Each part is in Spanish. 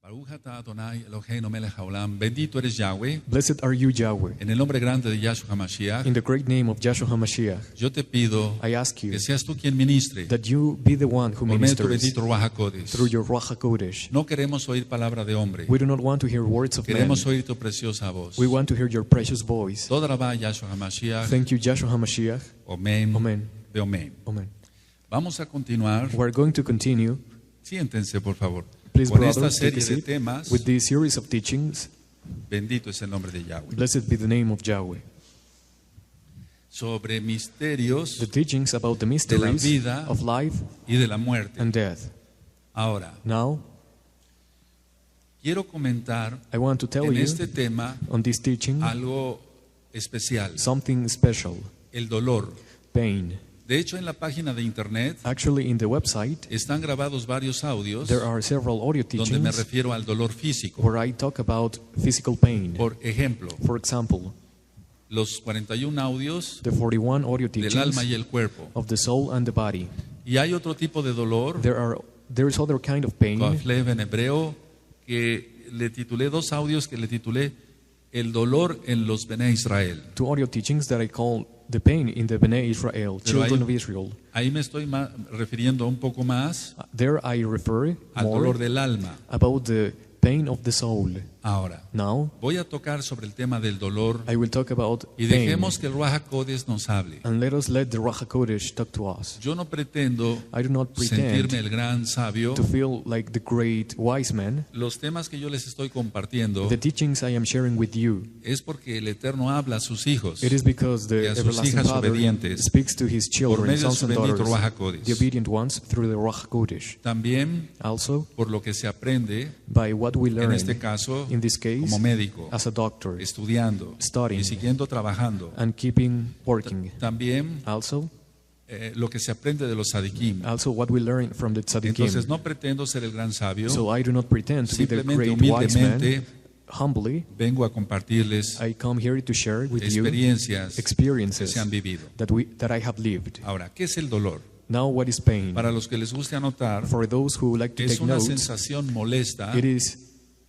Baruch atah Adonai Eloheinu melech haolam. Bendito eres Yahweh. Blessed are you, Yahweh. En el nombre grande de Yahshua HaMashiach, In the great name of Yahshua HaMashiach, yo te pido I ask you que seas tú quien ministre that you be the one who por medio de tu ministers bendito Ruach HaKodesh. through your Ruach HaKodesh. No queremos oír palabra de hombre. We do not want to hear words of men. Queremos oír tu preciosa voz. We want to hear your precious voice. Toda rabá Yahshua HaMashiach. Thank you, Yahshua HaMashiach. Omen. Amen. Beomen. Amen. Vamos a continuar. We're going to continue, Siéntense, por favor. please, Con esta brothers, take serie a de seat, temas, with this series of teachings. bendito es el nombre de Yahweh. Blessed be the name of Yahweh. Sobre misterios The teachings about the de la mysteries vida of life y de la muerte. and death. Ahora, Now, quiero comentar I want to tell en you este tema on this teaching algo especial, something special, el dolor. pain. De hecho, en la página de internet Actually, in the website, están grabados varios audios there are several audio donde me teachings refiero al dolor físico. where I talk about physical pain. Por ejemplo, For example, los 41 audios the 41 audio del alma teachings y el cuerpo. of the soul and the body. Y hay otro tipo de dolor, There is other kind of pain, Kaflev en hebreo, que le titulé dos audios que le titulé El dolor en los Bene Israel. two audio teachings that I call the pain in the Bnei Israel, Pero children ahí- of Israel. Ahí me estoy refiriendo un poco más There I refer al more dolor del alma. about the pain of the soul. Ahora, Now, voy a tocar sobre el tema del dolor I will talk about y pain, dejemos que el Ruach HaKodesh nos hable. and let us let the Ruach HaKodesh talk to us. Yo no pretendo I do not sentirme pretend el gran sabio. to feel like the great wise man. Los temas que yo les estoy compartiendo The teachings I am sharing with you, es porque el Eterno habla a sus hijos it is because y the a sus everlasting hijas Father obedientes speaks to his por children, medio de sons su and bendito daughters, Ruach the HaKodesh. obedient ones, through the Ruach HaKodesh. También Also, por lo que se aprende, by what we en learn, este caso, in this case, como médico, as a doctor, estudiando studying, y siguiendo trabajando. and keeping working. También Also, lo que se aprende de los sadikim. what we learn from the tzaddikim. Entonces no pretendo ser el gran sabio, So I do not pretend to be the simplemente great wise man. humildemente Humbly, vengo a compartirles I come here to share with you experiencias que experiences se han vivido. that I have lived. Ahora, ¿qué es el dolor? Now, what is pain? Para los que les guste anotar, For those who like to es take una notes, sensación molesta it is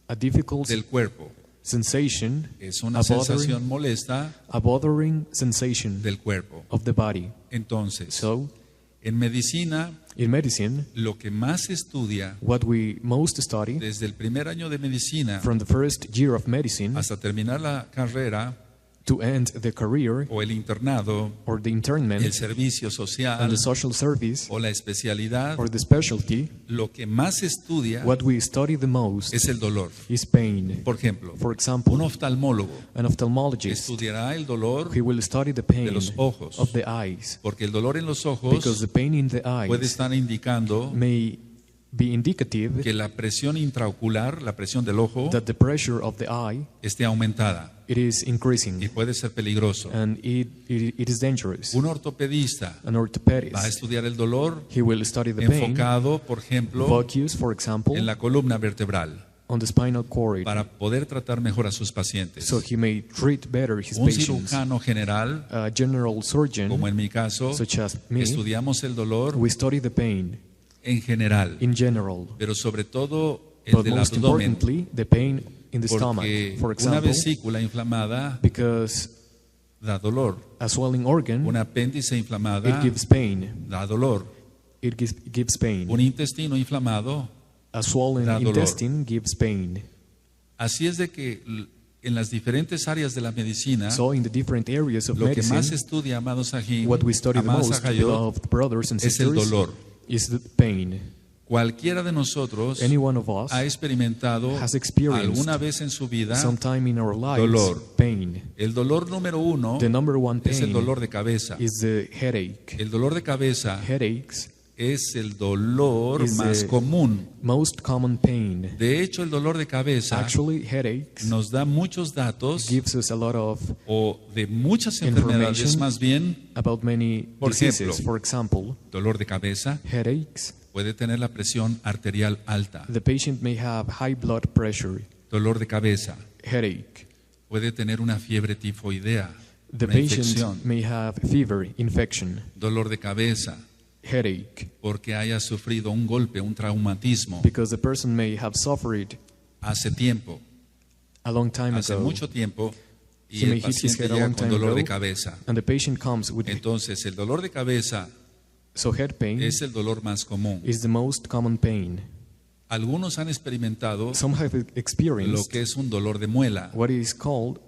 a difficult del cuerpo. sensation, Es una a bothering, sensación molesta a bothering sensation del cuerpo. of the body. Entonces, So, en medicina, in medicine, lo que más se estudia what we most study desde el primer año de medicina from the first year of medicine hasta terminar la carrera to end the career o el internado, or the el internment servicio and social the social service o la especialidad, or the specialty, lo que más se estudia what we study the most es el dolor. is pain. Por ejemplo, For example, un oftalmólogo an ophthalmologist, estudiará el dolor he will study the pain de los ojos, of the eyes, porque el dolor en los because ojos the pain in the puede eyes estar indicando may be indicative que la presión intraocular, la presión del ojo, that the pressure of the eye, esté aumentada it is y increasing puede ser peligroso. and it is dangerous. Un ortopedista An orthopedist, va a estudiar el dolor he will study the pain, enfocado, por ejemplo, focus, for example, en la columna vertebral on the spinal cord, para poder tratar mejor a sus pacientes. so he may treat better his Un patients. cirujano general, A general surgeon, como en mi caso, such as me, estudiamos el dolor we study the pain en general, in general, pero sobre todo el but del most abdomen, importantly, the pain in the stomach, porque for una example, vesícula inflamada because da dolor, a swelling organ, un apéndice it inflamada gives pain. da dolor, It gives pain. un intestino inflamado. A swollen da dolor. intestine gives pain. Así es de que en las diferentes áreas de la medicina, So in the different areas of lo que más medicine, estudia, amados Sahim, what we study the amados most, Ahayot, beloved brothers and es el sisters, dolor. is the pain. Cualquiera de nosotros Any one of us ha experimentado has experienced alguna vez en su vida sometime in our lives dolor. pain. el dolor número uno. The number one Es el pain dolor de cabeza. is the headache. El dolor de cabeza Headaches es el dolor is más the común. most common pain. De hecho, el dolor de cabeza Actually, headaches nos da muchos datos gives us a lot of o de muchas enfermedades, information más bien about many Por diseases. ejemplo, For example, dolor de cabeza headaches. puede tener la presión arterial alta. The patient may have high blood pressure. Dolor de cabeza Headache. puede tener una fiebre tifoidea, The una patient infección. may have fever, infection, Dolor de cabeza headache, porque haya sufrido un golpe, un traumatismo. because the person may have suffered hace tiempo, a long time hace ago, mucho tiempo, y he may el hit his paciente head a llega long con time dolor de ago, cabeza. and the patient comes with Entonces, el dolor de cabeza so head pain es el dolor más común. is the most common pain. Algunos han experimentado Some have lo experienced que es un dolor de muela. what is called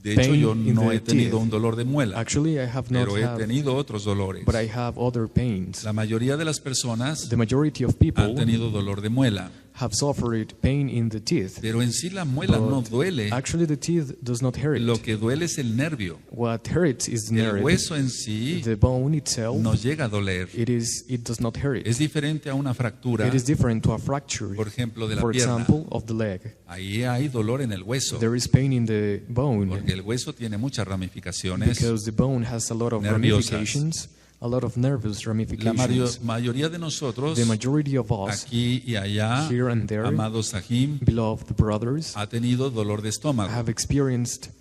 De hecho, yo pain in no the he tenido teeth. un dolor de muela, Actually, I have not pero he had, tenido otros dolores. but I have other pains. La mayoría de las personas The majority of han people tenido dolor de muela, have suffered pain in the teeth. pero en sí la muela no duele. Actually, the teeth does not hurt. Lo que duele es el nervio. What hurts is the El nerve. hueso en sí The bone itself, no llega a doler. it does not hurt. Es diferente a una fractura, It is different to a fracture, por ejemplo, de la for pierna. example, of the leg. Ahí hay dolor en el hueso, There is pain in the bone porque el hueso tiene muchas ramificaciones. because the bone has a lot of nerviosas. ramifications, a lot of nervous La ramifications. mayoría de nosotros, The majority of us, aquí y allá, here and there, amados Sahim, beloved brothers, ha tenido dolor de estómago, have experienced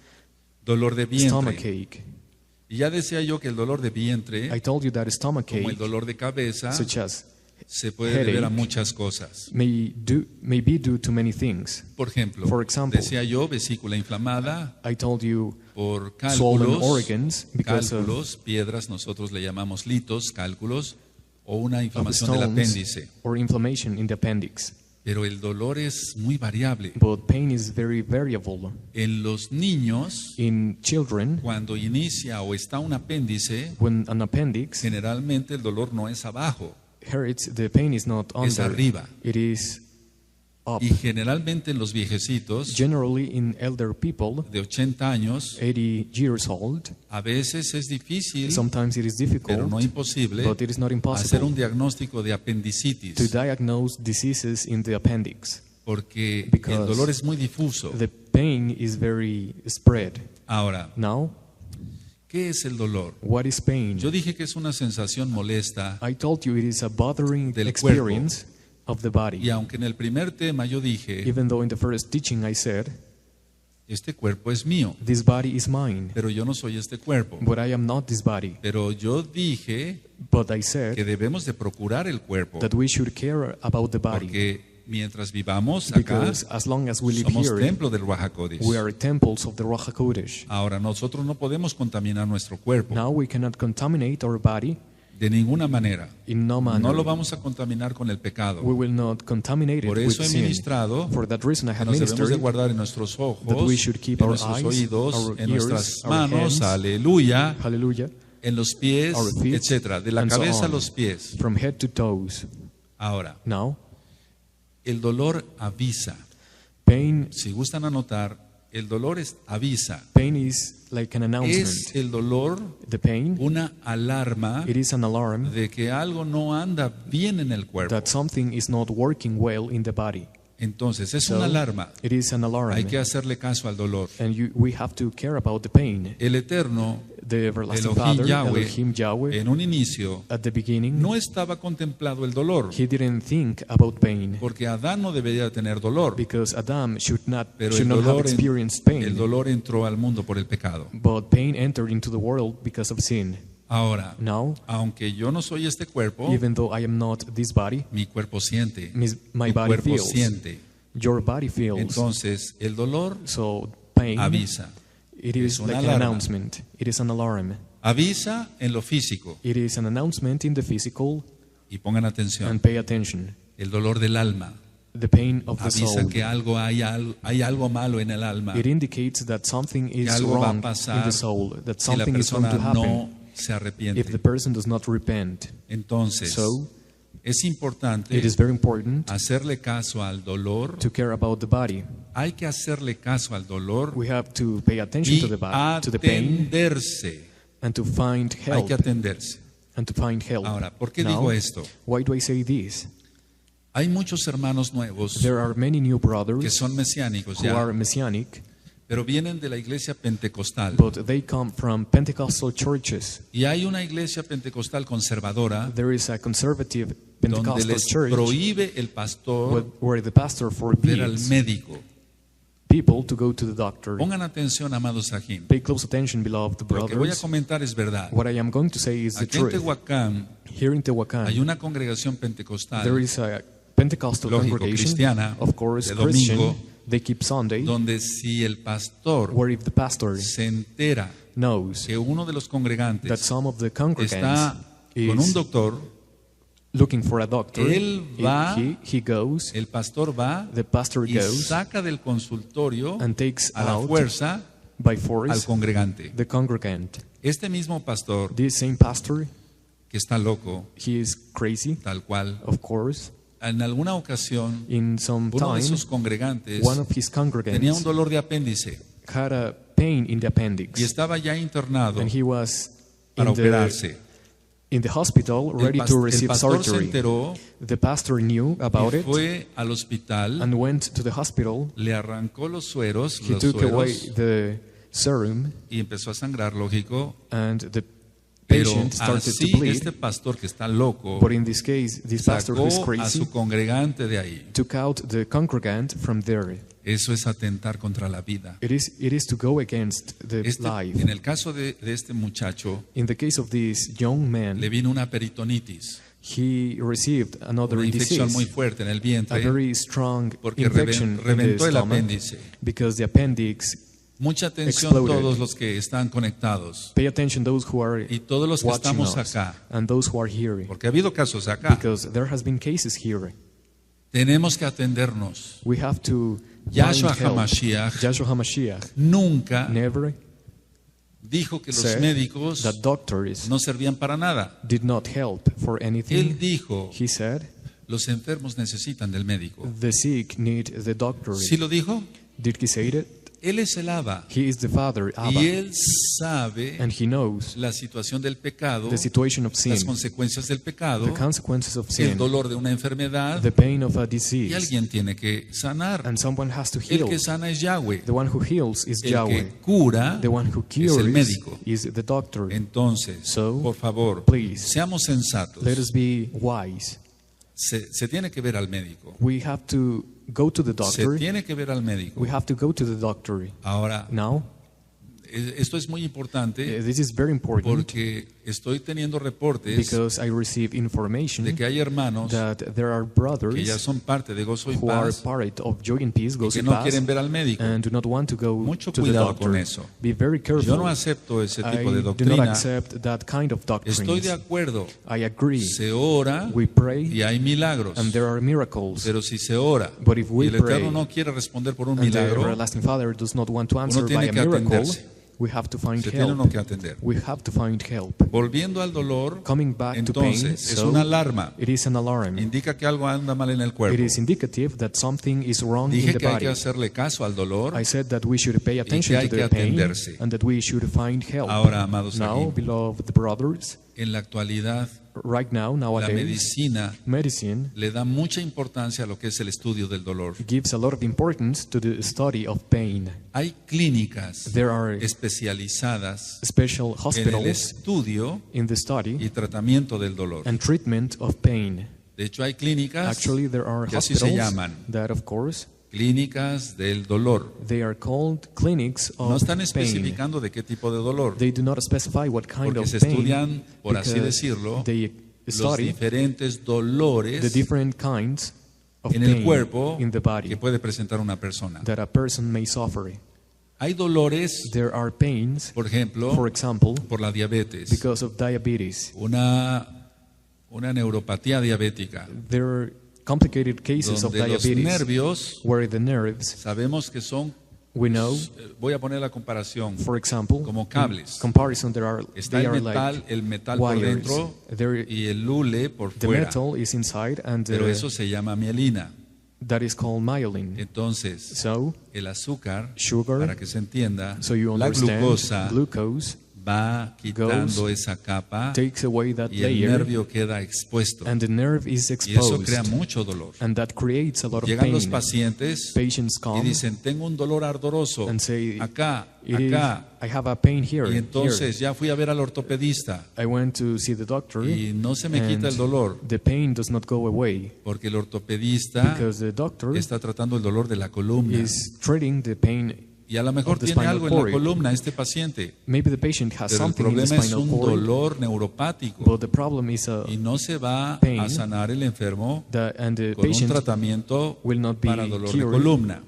dolor de stomach vientre. ache. Y ya decía yo que el dolor de vientre, I told you that stomach como el ache, dolor de cabeza, such as se puede deber a headache, muchas cosas. may be due to many things. Por ejemplo, For example, decía yo vesícula inflamada I told you por swollen cálculos, organs because of cálculos, piedras, nosotros le llamamos litos, cálculos, o una inflamación del stones apéndice. or inflammation in the appendix. Pero el dolor es muy variable. But pain is very variable. En los niños, In children, cuando inicia o está un apéndice, when an appendix generalmente el dolor no es abajo, hurts, the pain is not es under, arriba. it is up. Y generalmente en los viejecitos Generally, in elder people, de 80 años, 80 years old, a veces es difícil, sometimes it is pero difficult, no imposible, but it is not hacer impossible un diagnóstico de to apendicitis, diagnose diseases in the appendix. porque el because dolor es muy difuso. The pain is very spread. Ahora, Now, ¿qué es el dolor? what is pain? Yo dije que es una sensación molesta, I told you it is a bothering del experience of the y body. aunque en el primer tema yo dije, Even though in the first teaching I said, este cuerpo es mío, this body is mine, pero yo no soy este cuerpo. but I am not this body. Pero yo dije But I que said debemos de procurar el cuerpo, that we should care about the body, porque mientras vivamos acá, because as long as we live somos here, templo del Ruach HaKodesh. we are temples of the Ruach HaKodesh. Ahora, nosotros no podemos contaminar nuestro cuerpo Now we cannot contaminate our body de ninguna manera. in no manner. No lo vamos a contaminar con el pecado. We will not contaminate it Por with eso he sin. ministrado For that reason I que have nos debemos de ministered guardar en nuestros ojos, that we should keep en our nuestros eyes, oídos, our en ears, nuestras our manos, hands, aleluya, hallelujah, en los pies, our feet, etcétera, de la and so cabeza a on. los pies. from head to toes. Ahora, Now, el dolor avisa. pain Si gustan anotar, el dolor avisa. pain is like an Es announcement. el dolor The pain, una alarma it is an alarm de que algo no anda bien en el cuerpo. that something is not working well in the body. Entonces, es So, una alarma. it is an alarm. Hay que hacerle caso al dolor. And we have to care about the pain. El Eterno, The everlasting Elohim Father, Yahweh, Elohim Yahweh, en un inicio, at the beginning, no estaba contemplado el dolor, he didn't think about pain porque Adán no debería tener dolor, because Adam should not pero have experienced el pain. dolor entró al mundo por el pecado. But pain entered into the world because of sin. Ahora, Now, aunque yo no soy este cuerpo, even though I am not this body, mi cuerpo siente, my mi body cuerpo feels. siente. Your body feels. Entonces, el dolor So pain, avisa. it is Es una like an alarma. announcement. It is an alarm. Avisa en lo físico. It is an announcement in the physical, Y pongan atención, and pay attention. el dolor del alma The pain of the avisa soul. que hay algo malo en el alma. It indicates that something Que is algo va a wrong in pasar the soul, that si la something is going persona to happen no se if the arrepiente. person does not repent. Entonces, So, es importante it is very important hacerle caso al dolor. to care about the body. Hay que hacerle caso al dolor We have to pay attention y to the body, to the pain, atenderse. and to find Hay help. que atenderse. And to find help. Ahora, ¿por qué Now, digo esto? why do I say this? Hay muchos hermanos nuevos There are many new que brothers son mesiánicos who are ya, messianic, pero vienen de la iglesia pentecostal. but they come from Pentecostal churches. Y hay una iglesia pentecostal conservadora There is a conservative donde Pentecostal les church prohíbe el pastor where the pastor ver al forbids médico. people to go to the doctor. Pongan atención, amados Sahim. Pay close attention, beloved Lo que voy a brothers. comentar es verdad. What I am going to say is the Aquí en truth. Tehuacán Here in hay Tehuacán, una congregación there pentecostal is a Pentecostal lógico, congregation, cristiana, of course, de domingo, Christian, they keep Sunday, donde si el pastor where if the pastor se entera knows que uno de los that congregantes some of the está congregants con un is doctor, looking for a doctor, él va, he goes, el pastor va the pastor y goes saca del consultorio and takes a la out fuerza by al force congregante. the congregant. Este mismo pastor This same pastor, que está loco, he is crazy, tal cual, of course. en alguna ocasión In some uno de time, sus congregantes one of his tenía un congregants dolor de apéndice had a pain in the y appendix, estaba ya internado and he was para in the, operarse. in the hospital ready to El receive pastor se surgery. enteró The pastor knew about y it fue al hospital, and went to the hospital. le arrancó los sueros, He took away sueros, the serum, y empezó a sangrar, lógico. and the Pero patient started to así bleed. este pastor que está loco But in this case, this pastor who is sacó a crazy su congregante de ahí. took out the congregant from there. Eso es atentar contra la vida. It is to go against the life. En el caso de este muchacho, In the case of this young man, le vino una peritonitis, he received another una infección muy disease, fuerte en el a vientre, very strong porque infection in the reventó el stomach, apéndice. because the appendix. Mucha atención Exploded. todos los que están conectados Pay attention, those who are y todos los que watching estamos us acá, and those who are hearing, porque ha habido casos acá. because there has been cases here. Tenemos que atendernos. We have to Yahshua find help. HaMashiach Yahshua HaMashiach nunca never dijo que los said médicos that doctors no servían para nada. did not help for Él anything. dijo, He said, los enfermos necesitan del médico. the sick need the doctor. ¿Sí lo dijo? Did he say it? Él es el Abba He is the Father, Abba, y él sabe and he knows la situación del pecado, the situation of sin, las consecuencias del pecado, the consequences of el sin, dolor de una enfermedad, the pain of a y disease, alguien tiene que sanar. and someone has to El heal. que sana es Yahweh. The one who heals is El Yahweh. que cura The one who es el cures médico. is the doctor. Entonces, So, por favor, please, seamos sensatos. let us be wise. Se tiene que ver al médico. We have to go to the Se doctor. tiene que ver al médico. We have to go to the doctor. Ahora, Now, esto es muy importante this is very important porque estoy teniendo reportes because I receive information de que hay hermanos that there are que ya brothers son parte de Gozo y who are Paz part of Joy and Peace, y Goes que and no Paz, quieren ver al médico. and do not want to go Mucho to the cuidado doctor. con eso. Be very Yo careful. no acepto ese I tipo de do not doctrina. accept that kind of Estoy de doctrines. acuerdo. I agree. Se ora We pray y hay milagros. and there are miracles. Pero si se ora But if y we el Eterno pray no quiere responder por un and the milagro, everlasting Father does not want to answer tiene by a que miracle, atenderse. we have to find se tiene help. uno que atender. We have to find help. Volviendo al dolor, Coming back to pain, entonces es so una alarma. it is an alarm. Indica que algo anda mal en el It cuerpo. is indicative that something is wrong in Dije the que hay body. que hacerle caso al dolor. I said that we should pay attention hay to que the pain atenderse. and that we should find help. Ahora, amados, Now, aquí, beloved brothers, en la actualidad, right now, la nowadays, medicina medicine le da mucha importancia a lo que es el estudio del dolor. gives a lot of importance to the study of pain. Hay clínicas There are especializadas special en el hospitals estudio in the study y tratamiento del dolor. and treatment of pain. De hecho, hay clínicas Actually, there are que así se hospitals llaman, that, of course, clínicas del dolor. they are called clinics No of están pain. especificando de qué tipo de dolor, They do not specify what kind porque of se pain, estudian, por así because decirlo, they los study diferentes the dolores different kinds of en el pain cuerpo in the body que puede presentar una persona. that a person may suffer. Hay dolores, There are pains, por ejemplo, for example, por la diabetes, because of diabetes. una neuropatía diabética, There are complicated cases of donde los diabetes nervios where the nerves, sabemos que son, we know, voy a poner la comparación, for example, como in cables. comparison, Está they el are metal, like el metal por wires. dentro There, y el hule por the fuera, metal is inside, and pero eso se llama mielina. that is called myelin. Entonces, So, el azúcar, sugar, para que se entienda, so you la understand, glucosa glucose va quitando esa capa takes away that y el layer, nervio queda expuesto. and the nerve is Y eso crea exposed, mucho dolor. and that creates a lot of Llegan los pain. pacientes Patients y come dicen, tengo un dolor ardoroso, and say, acá, It is, acá. I have a pain here. Y Here. entonces ya fui a ver al ortopedista I went to see the doctor, y no se me quita el and dolor the pain does not go away porque el ortopedista because the doctor está tratando el dolor de la columna is treating the pain Y a lo mejor of the tiene spinal algo en la cord. columna este paciente, Maybe the patient has pero el something in the problema es spinal un cord, dolor neuropático but the problem is y no se va pain a sanar el enfermo and the con un patient tratamiento will not be para dolor de cured columna.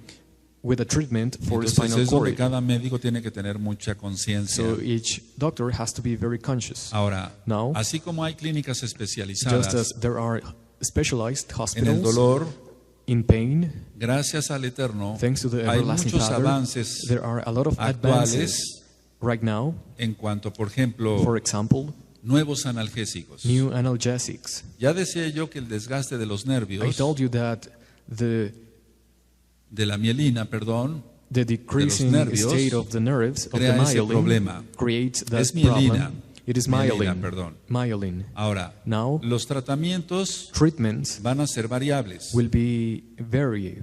with a treatment for Entonces spinal es donde cord. cada médico tiene que tener mucha conciencia. So each doctor has to be very conscious. Ahora, Now, así como hay clínicas just especializadas as there are specialized en el hospitals dolor, in pain, gracias al Eterno, thanks to the hay everlasting muchos Father, avances there are a lot of advances actuales right now. en cuanto, por ejemplo, For example, nuevos analgésicos. new analgesics. Ya decía yo que el desgaste de los I nervios, told you that the de la mielina, perdón, decreasing nervios state of the nerves of the crea ese myelin problema. creates that Es mielina. problem. It is Mielina, myelin. perdón. Myelin. Ahora, Now, los tratamientos treatments van a ser variables, will be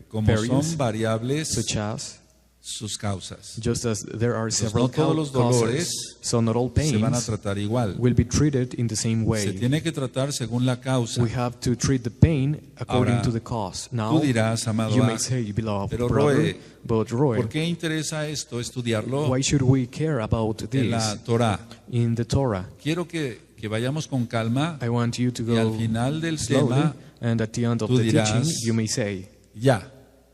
como various, son variables such as, sus causas. just as there are Entonces, several no todos los causes, dolores so not all se van a pains tratar igual. will be treated in the same Se way. tiene que tratar según la causa. We have to treat the pain according Ahora, to the cause. Now, Tú dirás, amado, you may say, beloved pero brother, Roe, but Roy, ¿por qué interesa esto estudiarlo why should we care about en la this Torah? in the Torah? Quiero que vayamos con calma I want you to y al go final del slowly, tema, and at the end of tú the dirás, teaching, you may say, ya,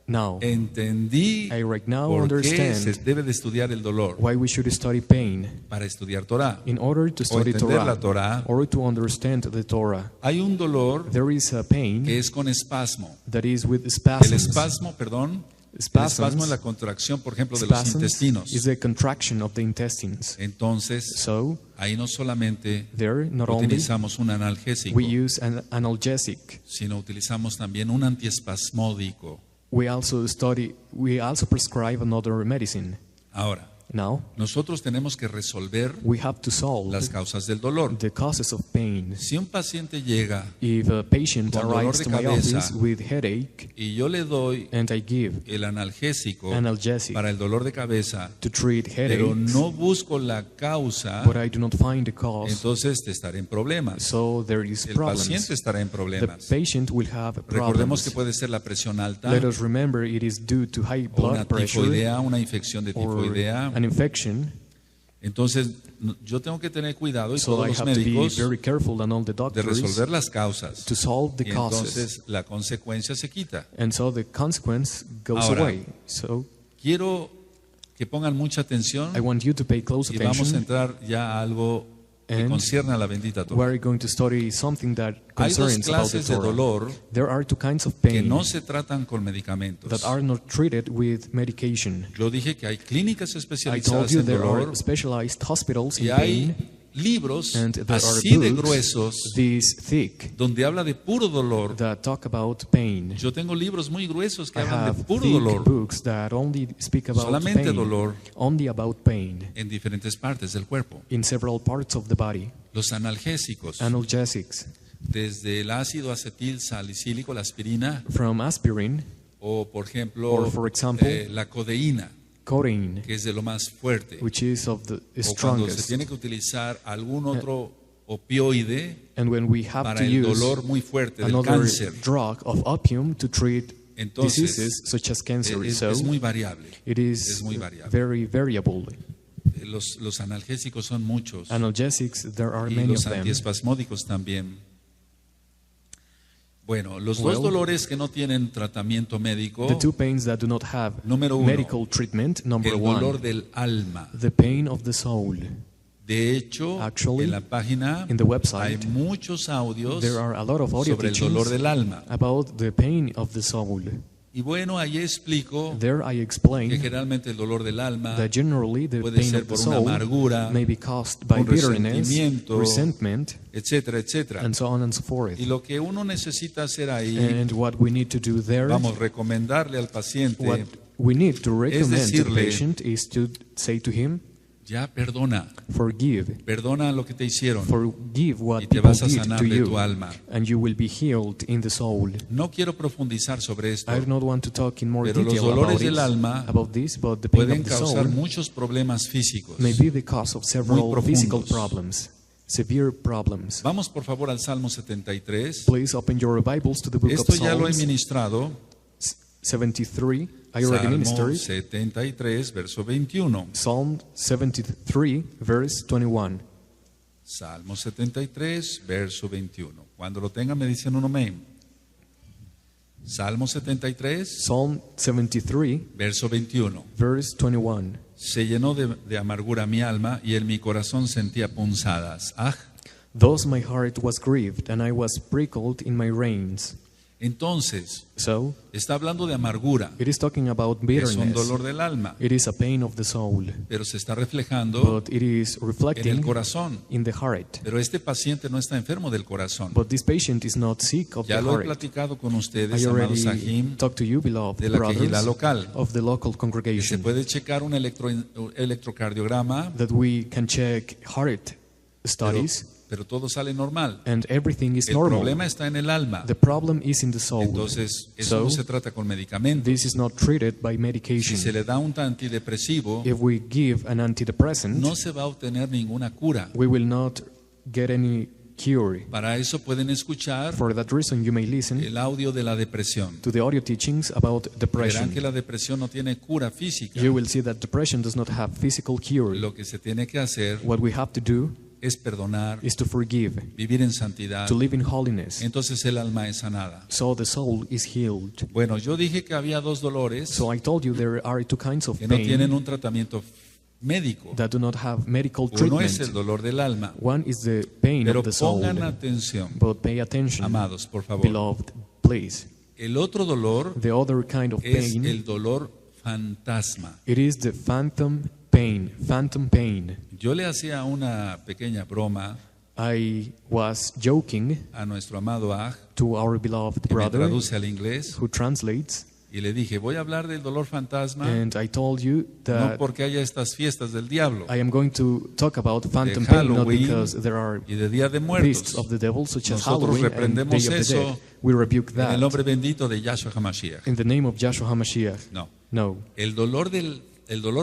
now, entendí I right now por qué se understand debe de estudiar el dolor why we should study pain para estudiar Torah. in order to O study entender Torah, la Torah. or to understand the Torah. Hay un dolor There is a pain que es con espasmo. that is with El spasms. espasmo, perdón, el Spasms. espasmo es la contracción, por ejemplo, de los Spasms intestinos. is a contraction of the intestines. Entonces, So, ahí no solamente there not only utilizamos un analgésico, we use an analgesic, sino utilizamos también un antiespasmódico. we also prescribe another medicine. Ahora, Now, nosotros tenemos que resolver we have to solve las causas del dolor. the causes of pain. Si un paciente llega If a patient Con dolor arrives de to my cabeza. office with headache y yo le doy and I give el analgésico analgesic para el dolor de cabeza, to treat pero headaches, no busco la causa, but I do not find the cause, entonces te estaré en problemas. so there is El problems. paciente estará en The problemas. patient will have Recordemos problems. que puede ser la presión alta, Let us remember it is due to high o una blood pressure tifoidea, una infección de or tifoidea. an infection. Entonces, yo tengo que tener cuidado y So todos I los have to be médicos very careful and all the de doctors resolver las causas. to solve the Y causes. entonces la consecuencia se quita. And so the consequence goes Ahora, away. So Quiero que pongan mucha atención I want you to pay close y vamos a attention. entrar ya a algo que And concierne a la bendita Torah. We're going to study something that Hay dos concerns about the clases de Torah. dolor There are two kinds of que pain no se tratan con medicamentos. that are not treated with medication. Yo dije que hay clínicas I told especializadas you en there dolor are specialized hospitals y in hay pain, libros and there are así de books gruesos this thick donde habla de puro dolor. that talk about pain. Yo tengo libros muy gruesos que I hablan de have puro thick dolor books that only speak about Solamente pain, dolor. only about pain en diferentes partes del cuerpo. in several parts of the body. Los analgésicos, Analgesics, desde el ácido acetil salicílico, la aspirina, from aspirin, o por ejemplo Or, for example, la codeína, codeine, que es de lo más fuerte. which is of the O cuando se strongest. tiene que utilizar algún otro opioide And when we have para to el use dolor muy fuerte del another cáncer, drug of opium to treat entonces diseases such as cancer, so es muy variable. it is es muy variable. very variable. Los analgésicos son muchos Analgesics, there are y many los of them. antiespasmódicos también. Bueno, los dos Well, dolores que no tienen tratamiento médico, The two pains that do not have Número uno, medical treatment, number el dolor one, del alma. the pain of the soul. De hecho, Actually, en la página in the website, hay muchos audios There are a lot of audio sobre el dolor teachings del alma. about the pain of the soul. Y bueno, ahí explico There I que explain generalmente el dolor del alma that generally the puede pain ser of the por una soul amargura, may be caused by un bitterness, resentimiento, resentment, etcétera, etcétera. and so on and so forth. Y lo que uno necesita hacer ahí, And what we need to do there, vamos, recomendarle al paciente, what we need to recommend to the decirle, patient is to say to him, ya perdona, perdona lo que te hicieron forgive what y te people vas a did sanar to de you, tu alma. and you will be healed in the soul. No quiero profundizar sobre esto. I do not want to talk in more Pero los detail dolores about, del alma about this, but the pain Pueden of the causar soul muchos problemas físicos. may be the cause of several profundos. physical problems, severe problems. Vamos por favor al Salmo 73. Please open your Bibles to the book Esto of ya lo he Psalms. ministrado 73, I already Salmo ministered. 73, verso 21. Psalm 73, verse 21. Salmo 73, verso 21. Cuando lo tengan me dicen un amén. Salmo 73, Psalm 73, verso 21. verse 21. Se llenó de amargura mi alma y en mi corazón sentía punzadas. Ah, Thus my heart was grieved, and I was prickled in my reins. entonces, So, está hablando de amargura. it is talking about Es un bitterness. dolor del alma, It is a pain of the soul, pero se está reflejando but it is en el reflecting corazón. in the heart. Pero este paciente no está enfermo del corazón. But this patient is not sick of Ya the lo he heart. platicado con I ustedes, amados already Sahim, talked to you, beloved de la quejila brothers, local. of the local Se congregation, puede checar un electrocardiograma, that we can check heart pero, studies, pero todo sale normal. and everything is El normal. problema está en el alma. The problem is in the soul. Entonces, eso So, no se trata con medicamentos. this is not treated by Si se medication. le da un antidepresivo, If we give an antidepressant, no se va a obtener ninguna cura. we will not get any cure. Para eso pueden escuchar For that reason, you may listen el audio de la depresión. to the audio teachings about Verán depression. que la depresión no tiene cura física. You will see that depression does not have physical cure. Lo que se tiene que hacer What we have to do es perdonar, is to forgive, vivir en santidad. to live in holiness. Entonces el alma es sanada. So the soul is healed. Bueno, yo dije que había dos dolores So I told you there are two kinds of que no tienen pain un tratamiento médico. that do not have medical Uno es el treatment. dolor del alma. One is the pain Pero of the soul. pongan atención, But pay attention, amados, por favor. beloved, please. El otro dolor The other kind of es pain, el dolor fantasma. it is the phantom pain. Phantom pain. Yo le hacía una pequeña broma I was joking a nuestro amado Aj, to our beloved que me brother traduce al inglés, who translates, y le dije, voy a hablar del dolor fantasma, and I told you no that porque haya estas fiestas del diablo I am going to talk about phantom de pain, not Halloween because there are y de Día de feasts Muertos. of the devil, such as Nosotros Halloween and reprendemos Day of the eso Dead. We rebuke En el that nombre bendito de Yahshua HaMashiach. in the name of Joshua HaMashiach. No, No, el dolor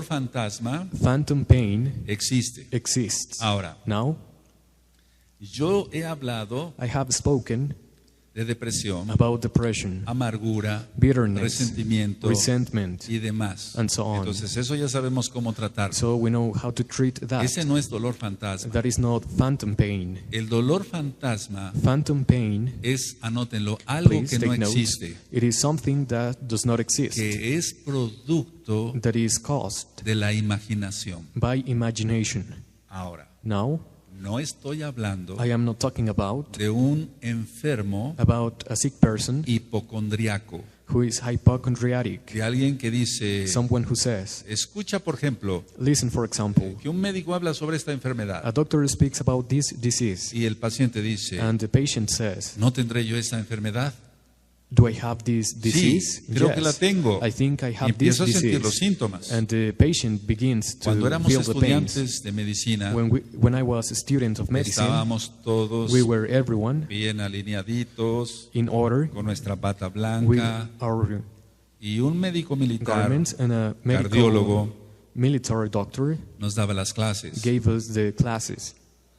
fantasma phantom pain existe. exists. Ahora, Now, yo he hablado I have spoken de depresión, about depression, amargura, bitterness, resentimiento resentment, y demás. and so on. Entonces eso ya sabemos cómo tratar. So we know how to treat that. Ese no es dolor fantasma. That is not phantom pain. El dolor fantasma Phantom pain, es, anótenlo, algo please que no take notes, existe, it is something that does not exist, que es producto that is caused de la imaginación. by imagination. Ahora, Now, no estoy hablando I am not talking about de un enfermo a sick person hipocondriaco, who is hypochondriac, de alguien que dice, someone who says, escucha por ejemplo, listen, for example, que un médico habla sobre esta a enfermedad doctor speaks about this disease, y el paciente dice, and the patient says, ¿no tendré yo esta enfermedad? do I have this disease? Sí, creo que la Yes, tengo. I think I Y have this empiezo a sentir los disease. síntomas. And the patient begins Cuando to éramos feel the pains. estudiantes de medicina, When I was a student of medicine, estábamos todos we were everyone bien alineaditos, in order con nuestra bata with blanca, our y un médico militar garments, and a medical cardiólogo military doctor nos daba las clases. gave us the classes.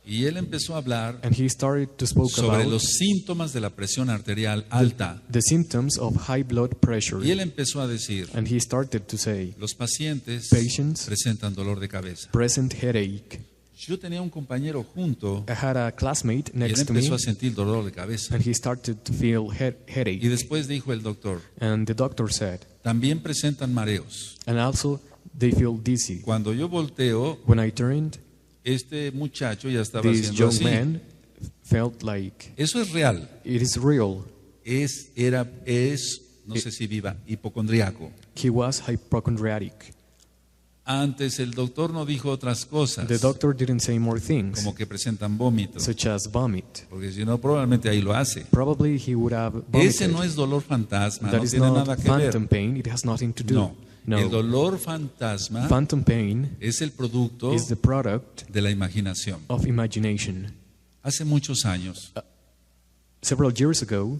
Y él empezó a hablar And he started to speak sobre about los síntomas de la presión arterial alta. the symptoms of high blood pressure. Y él empezó a decir, And he started to say, los pacientes Patients presentan dolor de cabeza. present headache. Yo tenía un compañero junto I had a classmate y él next to me, empezó a sentir dolor de cabeza. and he started to feel Y headache. después dijo el doctor, And the doctor said, también presentan mareos. and also they feel dizzy. Cuando yo volteo, When I turned, este muchacho ya estaba this haciendo young así. man felt like Eso es real. it is real. No sé si viva, hipocondriaco. He was hypochondriac. Antes el doctor no dijo otras cosas, The doctor didn't say more things, como que presentan vómito, such as vomit. porque si no probablemente ahí lo hace. Probably he would have Ese vomited. no es dolor fantasma, That no is tiene not nada que ver. phantom pain. It has nothing to do. No, No. el dolor fantasma Phantom pain es el producto is the product de la imaginación. of imagination. Hace muchos años, Several years ago,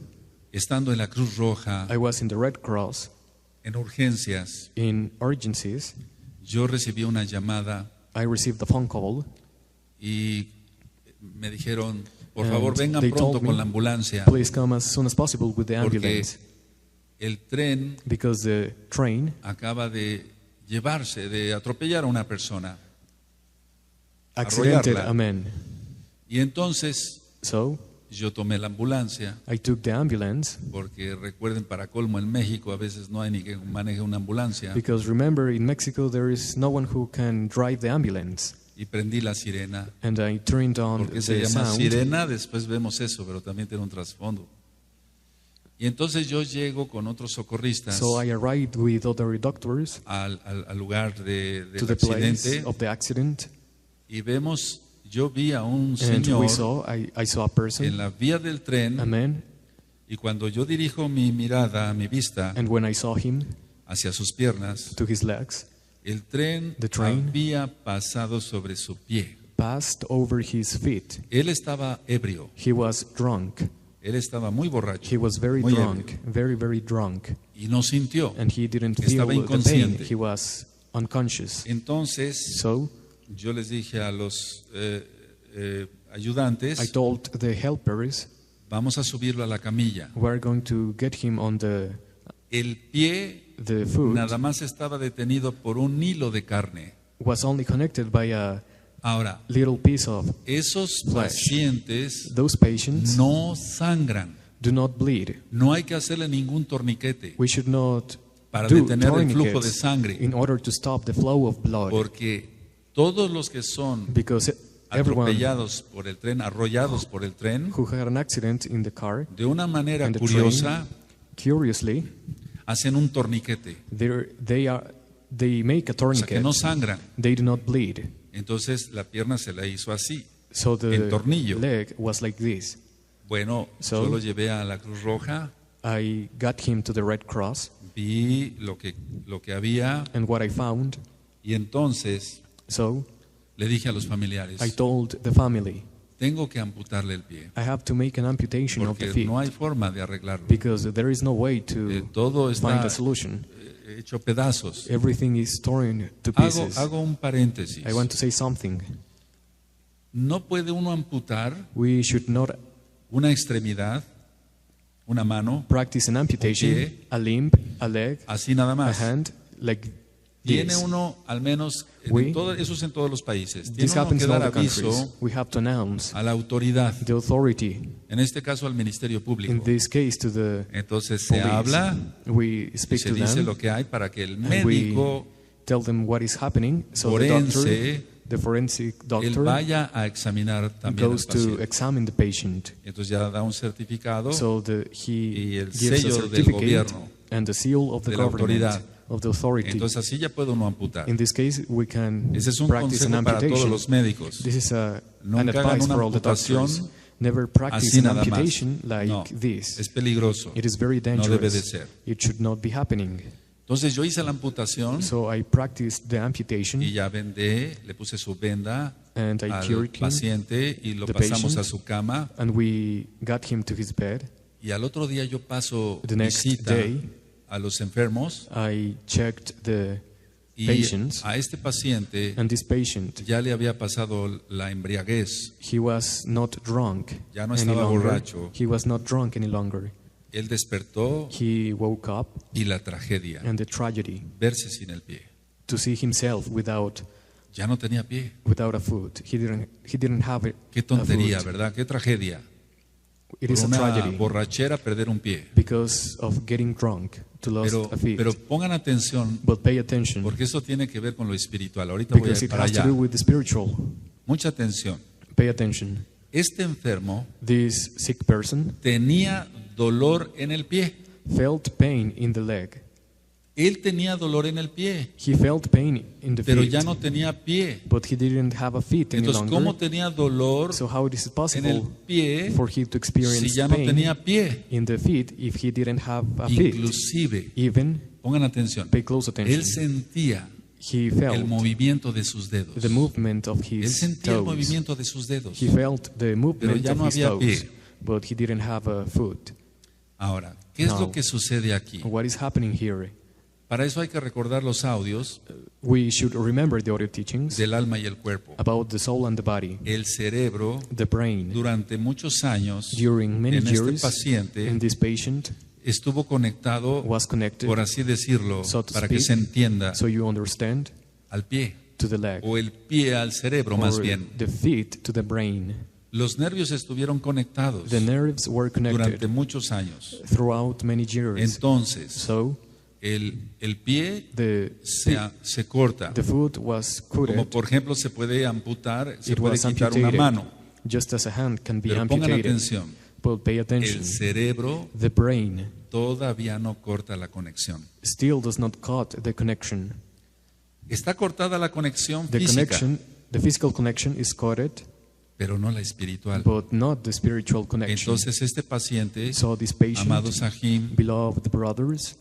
estando en la Cruz Roja, I was in the Red Cross en urgencias, in urgencies. yo recibí una llamada I received a phone call. y me dijeron, por And favor vengan they pronto told me, con la ambulancia, Please come as soon as possible with the porque ambulance el tren because the train acaba de llevarse, de atropellar a una persona. accidented Arrollarla. a man. Y entonces So yo tomé la ambulancia, I took the ambulance porque recuerden, para colmo, en México a veces no hay ni que maneje una ambulancia, because remember in Mexico there is no one who can drive the ambulance. y prendí la sirena. And I turned on Porque se the llama sound. sirena, después vemos eso, pero también tiene un trasfondo. Y entonces yo llego con otros socorristas So I arrived with other doctors al lugar del to the place accidente, of the accident, y vemos, yo vi a un and señor I saw a en person, la vía del a tren, man, y cuando yo dirijo mi mirada, mi vista and when I saw him hacia sus piernas, to his legs, el tren The train había pasado sobre su pie. passed over his feet. Él estaba ebrio, He was drunk. él estaba muy borracho, He was very muy drunk, ebrio, very, very drunk. y no sintió. And he didn't feel Estaba the pain. inconsciente. He was unconscious. Entonces So yo les dije a los I ayudantes, told the helpers, vamos a subirlo a la camilla. we're going to get him on El pie the foot. nada más estaba detenido por un hilo de carne. Was only connected by a Ahora, little piece of esos Flesh. pacientes those patients no sangran. do not bleed. No hay que hacerle ningún torniquete We should not para do detener el flujo de tourniquets sangre, in order to stop the flow of blood, porque todos los que son because everyone atropellados por el tren, arrollados por el tren, who had an accident in the car, de una manera and the curiosa, curiously, hacen un torniquete, they make a o sea tourniquet. que no sangran. They do not bleed. Entonces la pierna se la hizo así. So the En tornillo. leg was like this. Bueno, So- yo lo llevé a la Cruz Roja, I got him to the Red Cross, vi lo que había, and what I found. y entonces So le dije a los familiares, I told the family, tengo que amputarle el pie, I have to make an amputation of the porque feet no hay forma de arreglarlo. because there is no way to Todo find está a solution. hecho pedazos. Everything is torn to pieces. Hago un paréntesis. I want to say something. No puede uno amputar We should not una extremidad, una mano, practice an amputation, pie. a limb, a leg, así nada a más. hand, like Tiene this. uno, al menos, eso es en todos los países, tiene This uno happens que in all dar the countries. aviso We have to announce a la autoridad, the authority, en este caso al Ministerio in Público. this case to the Entonces se police. habla We y speak se to dice them, lo que hay para que el and we médico, tell them what is happening. So the forense, the forensic él doctor vaya a examinar también al goes to paciente. examine the patient. Entonces ya da un certificado So y he el gives a sello del certificate gobierno, and the seal of the de la government, autoridad. of the authority. Entonces así ya puede uno amputar. In this case, we can Ese es un practice an consejo para todos amputation. los médicos. This is an Nunca hagan advice una for all the amputación doctors. Never practice así an nada más. amputation like No, this. es peligroso. It is very No debe de dangerous. ser. It should not be happening. Entonces yo hice la amputación So I practiced the amputation y ya vendé, le puse su venda and I al cured him, paciente y lo the pasamos patient. a su cama. and we got him to his bed. Y al otro día yo paso The next visita day, a los enfermos I checked the y patients, a este paciente and this patient, ya le había pasado la embriaguez. he was not drunk Ya no any estaba longer. borracho. He was not drunk any longer. Él despertó He woke up, y la tragedia, and the tragedy, verse sin el pie. to see himself without Ya no tenía pie. a foot. He didn't have it. Qué tontería, ¿verdad? Qué tragedia. It Por is a una tragedy borrachera perder un pie. because of getting drunk to lose a feet. Pero pongan atención, But pay attention, porque eso tiene que ver con lo espiritual. Ahorita voy a because ir it para has to allá. do with the spiritual. Mucha atención. Pay attention. Este enfermo This sick person tenía dolor en el pie. felt pain in the leg. Él tenía dolor en el pie, He felt pain in the pero feet, ya no tenía pie. but he didn't have a feet any Entonces, longer. ¿cómo tenía dolor So how is it en el possible pie for him to experience si ya no pain tenía pie? in the feet if he didn't have a feet? Inclusive, Even, pongan atención, pay close attention, él sentía he el felt movimiento de sus dedos. the movement of Él his sentía el toes. movimiento de sus dedos. He felt the movement ya of no his había toes, pie. but he didn't have a foot. Ahora, ¿qué es No. lo que sucede aquí? What is happening here? Para eso hay que recordar los audios We should remember the audio teachings del alma y el cuerpo. about the soul and the body, El cerebro, the brain. durante muchos años, During many en este years, paciente, in this patient, estuvo conectado, was connected, por así decirlo, so to para que speak, se entienda, so you understand, al pie, to the leg, o el pie al cerebro más or bien. the feet to the brain. Los nervios estuvieron conectados The nerves were durante connected muchos años. throughout many years. Entonces, So el pie the se corta. the foot was Como cutted. por ejemplo se puede amputar, se It puede was quitar una amputated, mano. just as a hand can be Pero pongan amputated. atención, But pay attention. el cerebro The brain todavía no corta la conexión. still does not cut the connection. Está cortada la conexión The física, connection, the physical connection is cutted, pero no la espiritual. but not the spiritual connection. Entonces este paciente, So this patient, amados Sahim, beloved brothers,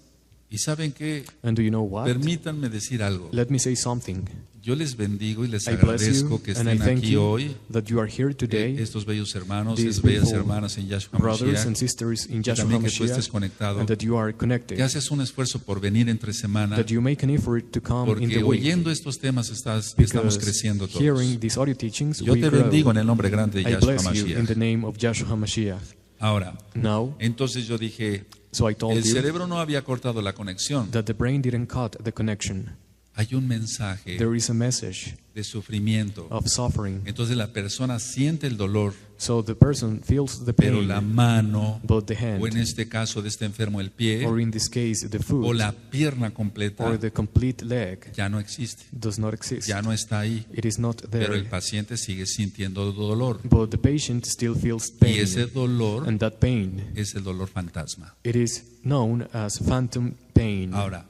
y saben que, and do you know what? permítanme decir algo. Let me say something. Yo les bendigo y les I bless agradezco you que and I estén thank aquí you hoy, that you are here today, estos bellos hermanos, these estas bellas beautiful hermanas en Yahshua brothers Mashiach, and sisters in y Yahshua también que tú estés HaMashiach, conectado, and that you are connected, que haces un esfuerzo por venir entre semana, that you make an effort to come in porque the week, oyendo estos temas estamos because creciendo todos. hearing these audio teachings, Yo we te grow. bendigo en el nombre grande de I Yahshua bless you in the Mashiach. name of Yahshua HaMashiach. Ahora, Now, entonces yo dije, so I told el you cerebro no había cortado la conexión. that the brain didn't cut the connection. Hay un mensaje There is a message de sufrimiento. of suffering. Entonces la persona siente el dolor, So the person feels the pero pain, la mano, but the o en hand, este caso de este enfermo el pie, or in this case the o foot, la pierna completa, or the complete leg, ya no existe, does not exist. ya no está ahí. It is not Pero el there. paciente sigue sintiendo dolor. But the patient still feels Y ese pain. dolor And that pain, es el dolor fantasma. it is known as phantom pain. Ahora,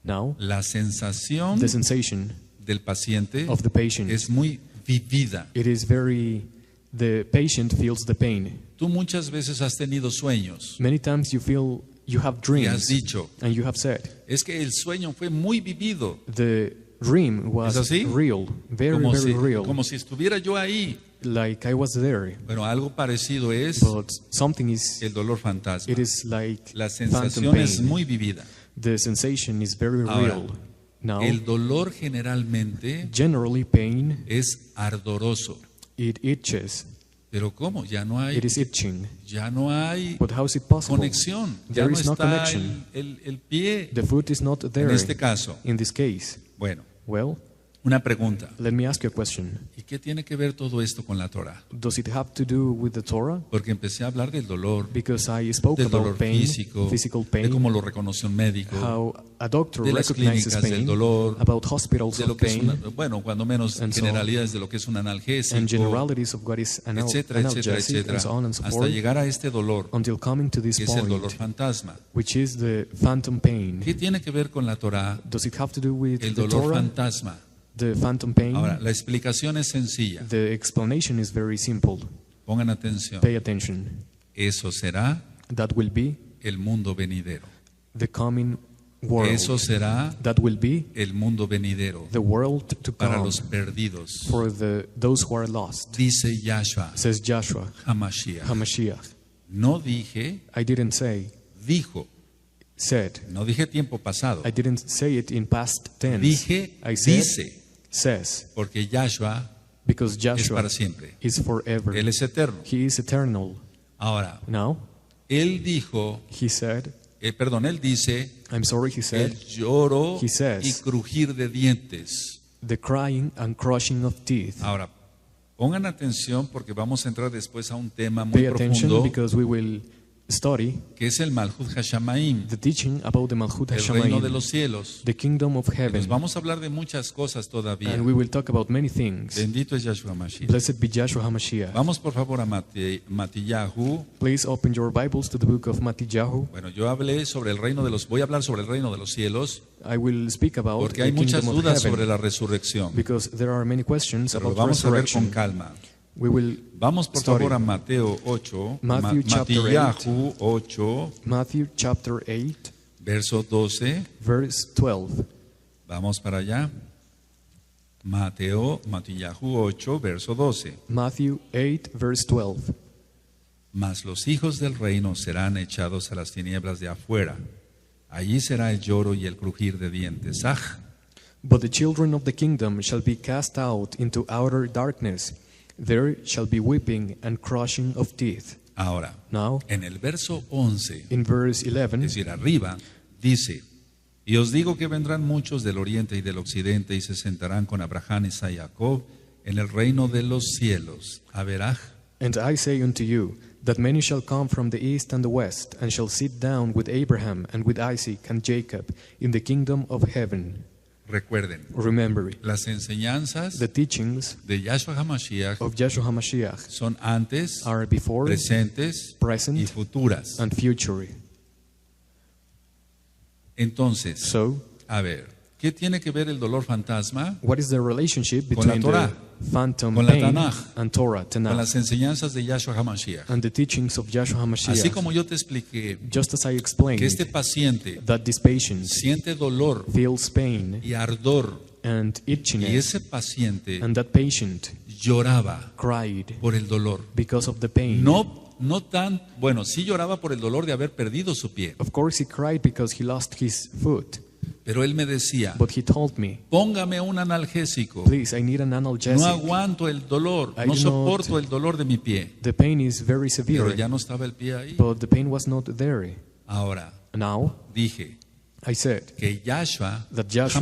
Now, la sensación the sensation del paciente of the patient, es muy vivida. it is the patient feels the pain. Tú muchas veces has tenido sueños Many times you have y has dreams, dicho, and you have said, es que el sueño fue muy vivido, the dream was ¿Es así? real, very, very real, como si estuviera yo ahí. like I was there. Bueno, algo parecido es But something is, el dolor fantasma. it is like La phantom sensación es pain. muy vivida. The sensation is very Ahora, real. Now, El dolor generalmente generally pain, es ardoroso. it itches, Pero ¿cómo? Ya no it hay, is itching. ya no hay But how is it possible? conexión. Ya There no is no está connection. el pie. The foot is not En there este caso, in this case. bueno, Well, una pregunta. let me ask you a question. ¿Y qué tiene que ver todo esto con la Torah? Does it have to do with the Torah? Porque empecé a hablar del dolor, Because I spoke del dolor about pain, físico, physical de pain, cómo lo reconoció un médico, how a doctor de las recognizes clínicas del pain, dolor, about hospitals de lo of que es pain, una, bueno, cuando menos And so- generalidades de lo que es un and analgésico, generalities of what is etcétera, etcétera, analgesic, etcétera, and so on and so hasta forth, llegar a este dolor, until coming to this que es el dolor point, fantasma. which is the phantom pain. ¿Qué tiene que ver con la Torah? Does it have to do with El the dolor Torah, fantasma. the phantom pain? Ahora, la explicación es sencilla. The explanation is very simple. Pongan atención. Pay attention. Eso será That will be el mundo venidero. the coming world. Eso será That will be el mundo venidero the world to para come los perdidos. for those who are lost, Dice Yahshua says Joshua HaMashiach. HaMashiach. No dije, I didn't say, dijo. said. No dije tiempo pasado. I didn't say it in past tense. Dije, I said, dice. says, Porque Yahshua because es Joshua para siempre. is forever. Él es eterno. He is eternal. Ahora, Now, él dijo, he said, él dice, I'm sorry, he said, el lloro He says, y crujir de dientes. the crying and crushing of teeth. Ahora, pongan atención porque vamos a entrar después a un tema muy Pay attention profundo because we will study que es el Malhut Hashamaim, the teaching about the Malchut el reino de HaShamayim, los cielos. the kingdom of Nos heaven. vamos a hablar de muchas cosas todavía. And we will talk about many things. Bendito es Yahshua Mashiach. Blessed be Joshua HaMashiach. Vamos por favor a Matillahu. Please open your Bibles to the book of Mattiyahu. Bueno, yo hablé sobre el reino de los, voy a hablar sobre el reino de los cielos I will speak about porque the hay muchas kingdom of dudas heaven sobre la resurrección. because there are many questions Pero lo about vamos a ver con resurrection. calma. We will Vamos por study favor a Mateo 8, Matthew chapter Matillahu 8, Matthew chapter 8, verso 12. verse 12. Vamos para allá. Matillahu 8, verso 12. Matthew 8, verse 12. Mas los hijos del reino serán echados a las tinieblas de afuera. Allí será el lloro y el crujir de dientes. ¡Ah! But the children of the kingdom shall be cast out into outer darkness. There shall be weeping and crushing of teeth. Ahora, Now, en el verso 11, in verse es 11, decir, arriba, dice: y os digo que vendrán muchos del oriente y del occidente y se sentarán con Abraham, Isaac y Jacob en el reino de los cielos. Averaj. and I say unto you, that many shall come from the east and the west, and shall sit down with Abraham and with Isaac and Jacob in the kingdom of heaven. Recuerden, Remember, las enseñanzas the teachings de Yahshua HaMashiach of Yeshua HaMashiach son antes, are before, presentes y present, futuras. and future. Entonces, So, a ver, ¿qué tiene que ver el dolor fantasma what is the relationship Con la between Torah, the phantom con la pain Tanaj, and Torah, con Tanakh, las enseñanzas de Yahshua HaMashiach? and the teachings of Yeshua Así HaMashiach? como yo te expliqué Just as I explained, que este paciente that this patient siente dolor feels pain y ardor, and y itchiness, ese paciente and that patient lloraba cried por el dolor. because of the pain. No tan, bueno, sí lloraba por el dolor de haber perdido su pie, Of course, he cried because he lost his foot, pero él me decía: but he told me, póngame un analgésico, please, I need an no analgesic. aguanto el dolor, I no do soporto el dolor de mi pie. The pain is very Pero severe, ya no estaba el pie ahí. but the pain was not there. Ahora, Now, dije I said que Yahshua that Joshua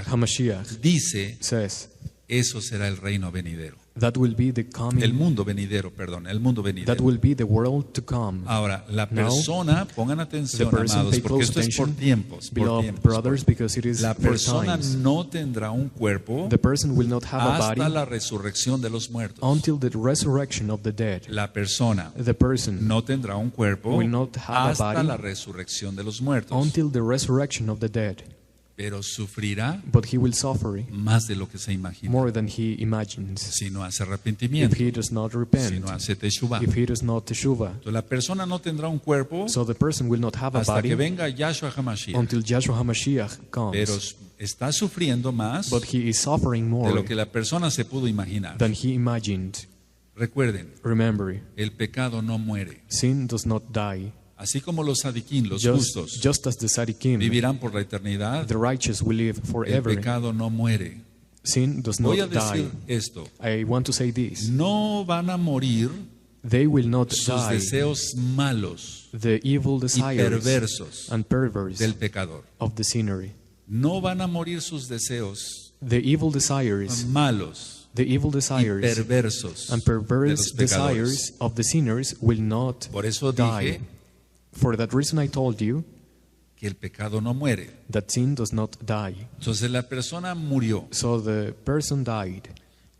HaMashiach dice: says eso será el reino venidero. that will be the coming, El mundo venidero, perdón, el mundo that venidero. will be the world to come. Ahora, la Now, persona, pongan atención, the person, amados, pay porque close esto es por attention, tiempos. Por Beloved tiempos, brothers, because it is la for persona times. no tendrá un cuerpo The person will not have a hasta body la resurrección de los muertos. until the resurrection of the dead. La persona The person no tendrá un cuerpo will not have a hasta body la resurrección de los muertos, until the resurrection of the dead. pero sufrirá But he will suffer más de lo que se imagina more than he imagines si no hace if arrepentimiento, he does not si repent, no hace teshuvah. if he does not teshuva. Entonces, la persona no tendrá un cuerpo So the person will not have a hasta que body venga Yahshua HaMashiach, until Yeshua HaMashiach pero comes. está sufriendo más But he is suffering de more lo que la persona se pudo imaginar. than he imagined. Recuerden, Remember, el pecado no muere. sin does not die. Así como los sadiquín, los Just, justos, just as the Sadiqim, vivirán por la eternidad, the righteous will live el forever. pecado no muere. Sin does Voy a not die. decir esto: I want to say this. no van a morir They will not sus die deseos malos the evil y desires perversos and perverse del pecador. of the sinner. No van a morir sus deseos The evil desires, malos the evil y desires perversos and de perverse los pecadores. desires of the sinners will not Por eso die. dije For that reason I told you que el pecado no muere. that sin does not die. Entonces la persona murió So the person died,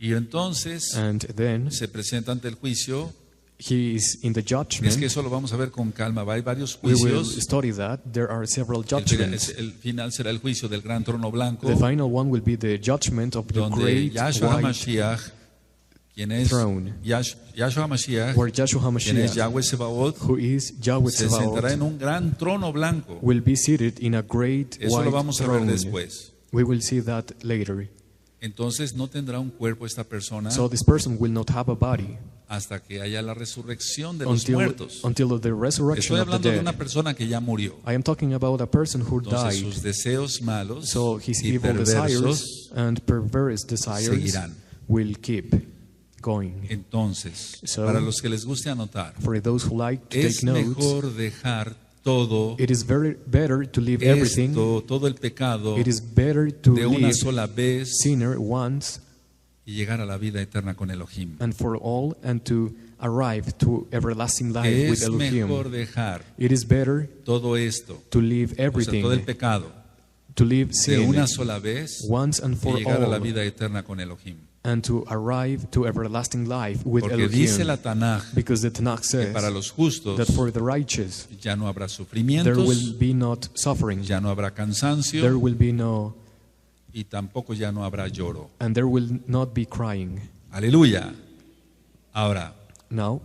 y entonces and then se presenta ante el juicio. he is in the Es que judgment. eso lo vamos a ver con calma. Hay varios We will juicios. study that. There are several judgments. El final será el juicio del gran trono blanco, The final one will be the judgment of the donde great Yahshua white HaMashiach, quien es throne, Yahshua HaMashiach, where Yeshua quien es HaMashiach, Yahweh Sebaot, who is Yahweh se sentará en Tzebaot, un gran trono blanco. will be seated in a great Eso lo white vamos a ver throne. después. We will see that later. Entonces no tendrá un cuerpo esta persona So this person will not have a body hasta que haya la resurrección de los until muertos. the resurrection Estoy of the hablando de una dead. persona que ya murió. I am talking about a person who Entonces died. sus deseos malos So his y evil desires perversos and perverse desires seguirán. will keep going. Entonces, So, para los que les guste anotar, For those who like to es take notes, mejor dejar todo it is better to leave everything. todo el pecado It is better to de una leave sola vez sinner once y llegar a la vida eterna con Elohim. and for all, and to arrive to everlasting life with Es mejor Elohim. dejar It is better todo esto, to leave o sea, everything, todo el pecado, to leave de sin una sola vez once and y for llegar a la all, vida eterna con Elohim. and to arrive to everlasting life with Porque dice Elohim. la Tanaj Because the Tanakh que says para los justos that for the righteous ya no habrá there sufrimientos, will be not suffering, ya no habrá there cansancio will be no, y tampoco ya no habrá lloro. and there will not be crying. Aleluya. Ahora, Now,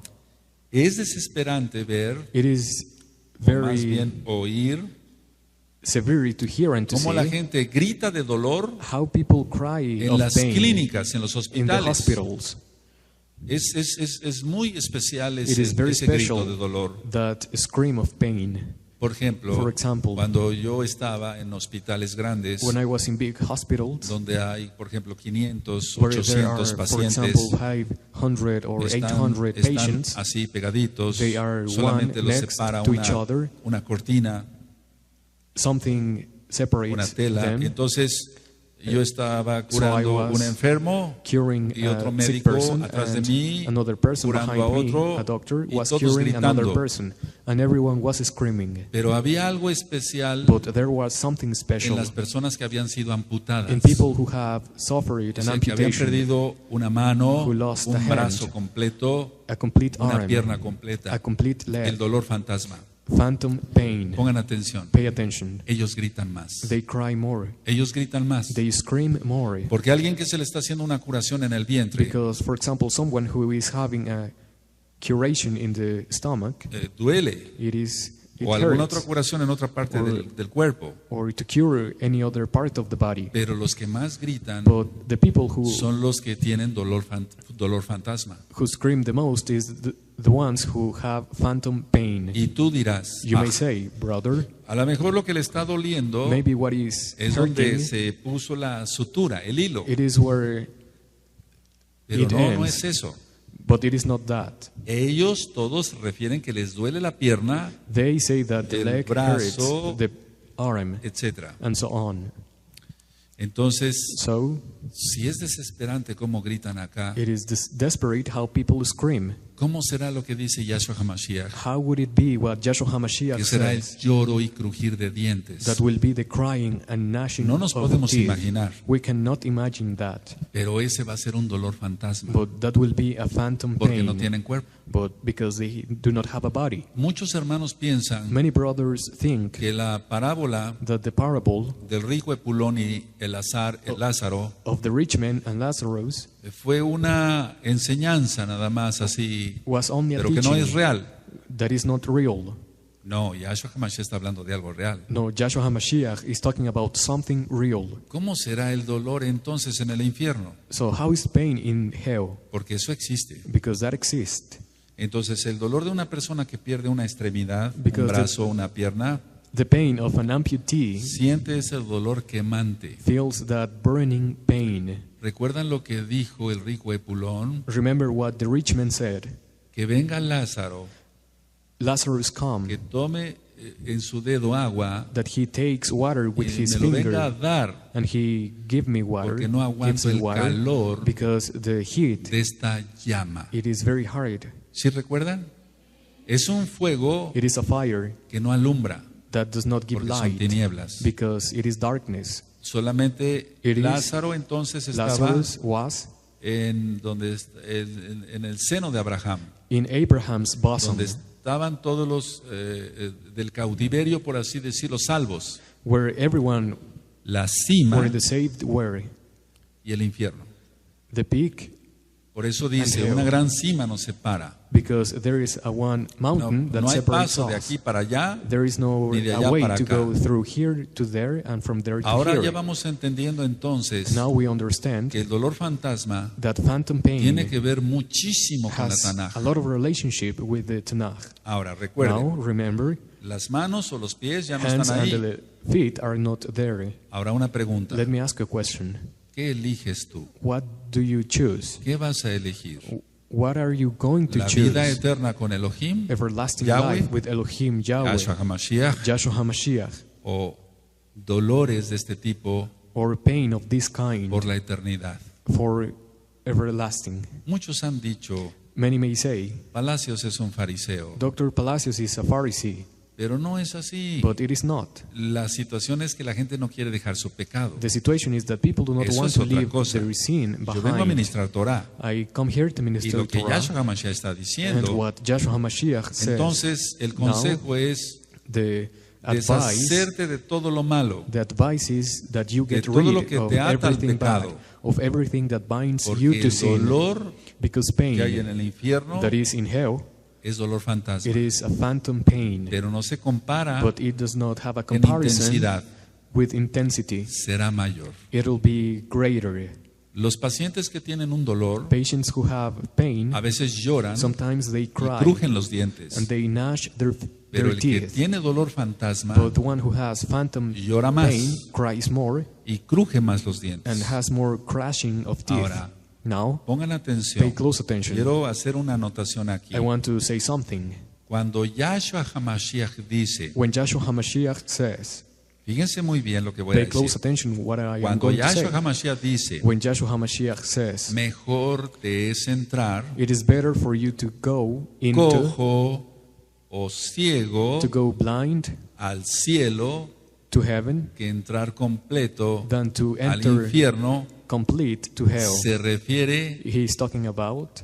es desesperante ver, it is o más very bien oír, severe to hear and to cómo la see gente grita de dolor how people cry en of las pain clínicas, en los in the hospitales. hospitals. Es muy especial It is very ese grito special de dolor. that scream of pain. Por ejemplo, For example, cuando yo estaba en hospitales grandes, when I was in big hospitals, donde hay, por ejemplo, 500, where there are, 800 for pacientes, example, 500 or 800 están patients, así pegaditos, they are solamente one los next separa to each other, una cortina, something una separates tela. them. Entonces yo estaba So I curando a was un enfermo curing y otro a sick médico person, atrás de and mí, another person curando behind a otro, me, a doctor, y was todos curing another gritando. person, and everyone was screaming. Pero había algo especial But there was something en special las personas que habían sido amputadas. in people who have suffered O an sea, que habían amputation, perdido una mano, who lost a un hand, brazo completo, a complete una arm, pierna completa. a complete El leg, dolor fantasma. phantom pain. Pongan atención. Pay attention. Ellos gritan más. They cry more. Ellos gritan más. They scream more. Porque alguien que se le está haciendo una curación en el vientre Because, for example, someone who is having a curation in the stomach, duele. it O alguna otra hurts, curación en otra parte Or- del cuerpo. or to cure any other part of the body. Pero los que más gritan But the people who son los que tienen dolor fantasma. scream the most is the ones who have phantom pain. Y tú dirás, You may say, brother, a lo mejor lo que le está doliendo maybe what is es donde hurting, se puso la sutura, el hilo. it is where, Pero it no ends. es eso. but it is not that. Ellos todos refieren que les duele la pierna, They say that the el leg brazo, hurts, the arm, etc. and so on. Entonces, So si es desesperante cómo gritan acá, it is desperate how people scream. ¿cómo será lo que dice Yahshua HaMashiach? How would it be what Yahshua HaMashiach Que será el says? lloro y crujir de dientes. That will be the crying and gnashing No nos of podemos teeth. imaginar. We cannot imagine that. Pero ese va a ser un dolor fantasma, But that will be a phantom porque no pain. tienen cuerpo. But because they do not have a body. Muchos hermanos piensan Many brothers think que la parábola that the parable del rico Epulón y el Lázaro of the rich man and Lazarus fue una enseñanza nada más así, was only a pero que no es teaching real. that is not real. No, Yahshua HaMashiach está hablando de algo real. No, Yahshua HaMashiach is talking about something real. ¿Cómo será el dolor entonces en el infierno? So how is pain in hell? Porque eso existe. Because that exists. Entonces el dolor de una persona que pierde una extremidad, un Because brazo, una pierna, The pain of an amputee siente ese dolor quemante. feels that burning pain. ¿Recuerdan lo que dijo el rico Epulón? Remember what the rich man said. Que venga Lázaro, Lazarus come, que tome en su dedo agua that he takes water with y his me lo venga a finger, dar, and he give me water, porque no gives aguanto me el water, calor because the heat, de esta llama. it is very hard. ¿Sí recuerdan? Es un fuego It is a fire que no alumbra, that does not give porque son light, tinieblas. because it is darkness. Solamente It is- Lázaro entonces estaba Lazarus was en en el seno de Abraham, in Abraham's bosom, donde estaban todos los del cautiverio, por así decirlo, salvos, where everyone, la cima where the saved were. y el infierno. The peak, Por eso dice, And hell. una gran cima nos separa. because there is a one No, mountain that no hay separates paso de us. aquí para allá. There is no ni de a allá way para to acá. go through here to there and from there to Ahora ya here. vamos entendiendo entonces Now we understand que el dolor fantasma that phantom pain tiene que ver muchísimo con la has Tanaj. a lot of relationship with the Tanakh. Ahora, recuerden, Now remember, las manos o los pies ya no hands están and ahí. the feet are not there. Ahora una pregunta. Let me ask a question. ¿Qué eliges tú? What do you choose? ¿Qué vas a elegir? What are you going to ¿La choose? vida eterna con Elohim, Everlasting Yahweh, life with Elohim, Yahweh, Yahshua HaMashiach, Yahshua HaMashiach, o dolores de este tipo or pain of this kind por la eternidad? for everlasting? Muchos han dicho, Many may say, Palacios es un fariseo, Dr. Palacios is a Pharisee, pero no es así. but it is not. La situación es que la gente no quiere dejar su pecado. The situation is that people do not Eso want es to otra leave cosa. their sin Yo vengo a behind. ministrar Torah. I come here to Y minister lo que Torah, Yahshua HaMashiach está and diciendo, what Yahshua HaMashiach says. entonces el consejo es The deshacerte de todo lo malo, the advice is that you get todo lo rid que of te ata al everything bad, pecado. of everything that binds porque you to el sin. dolor Because que hay en pain el infierno that is in hell, es dolor fantasma, it is a phantom pain, pero no se compara but it does not have a en comparison intensidad, with intensity. será mayor. It will be greater. Los pacientes que tienen un dolor Patients who have pain, a veces lloran sometimes they y cry crujen los dientes. and they gnash their Pero el que teeth. tiene dolor fantasma But the one who has phantom llora más pain cries more y cruje más los and dientes. has more crashing of teeth. Ahora, Now, pongan pay atención. close attention. Quiero hacer una anotación aquí. I want to say something. Cuando Yahshua HaMashiach dice, When Joshua HaMashiach says, fíjense muy bien lo que voy a pay close decir. attention what I am Cuando going to say. Yahshua HaMashiach dice, When Joshua HaMashiach says, mejor te es entrar it is better for you to go into, cojo o ciego to go blind al cielo to heaven que entrar completo than to al enter infierno, complete to hell. se refiere He is talking about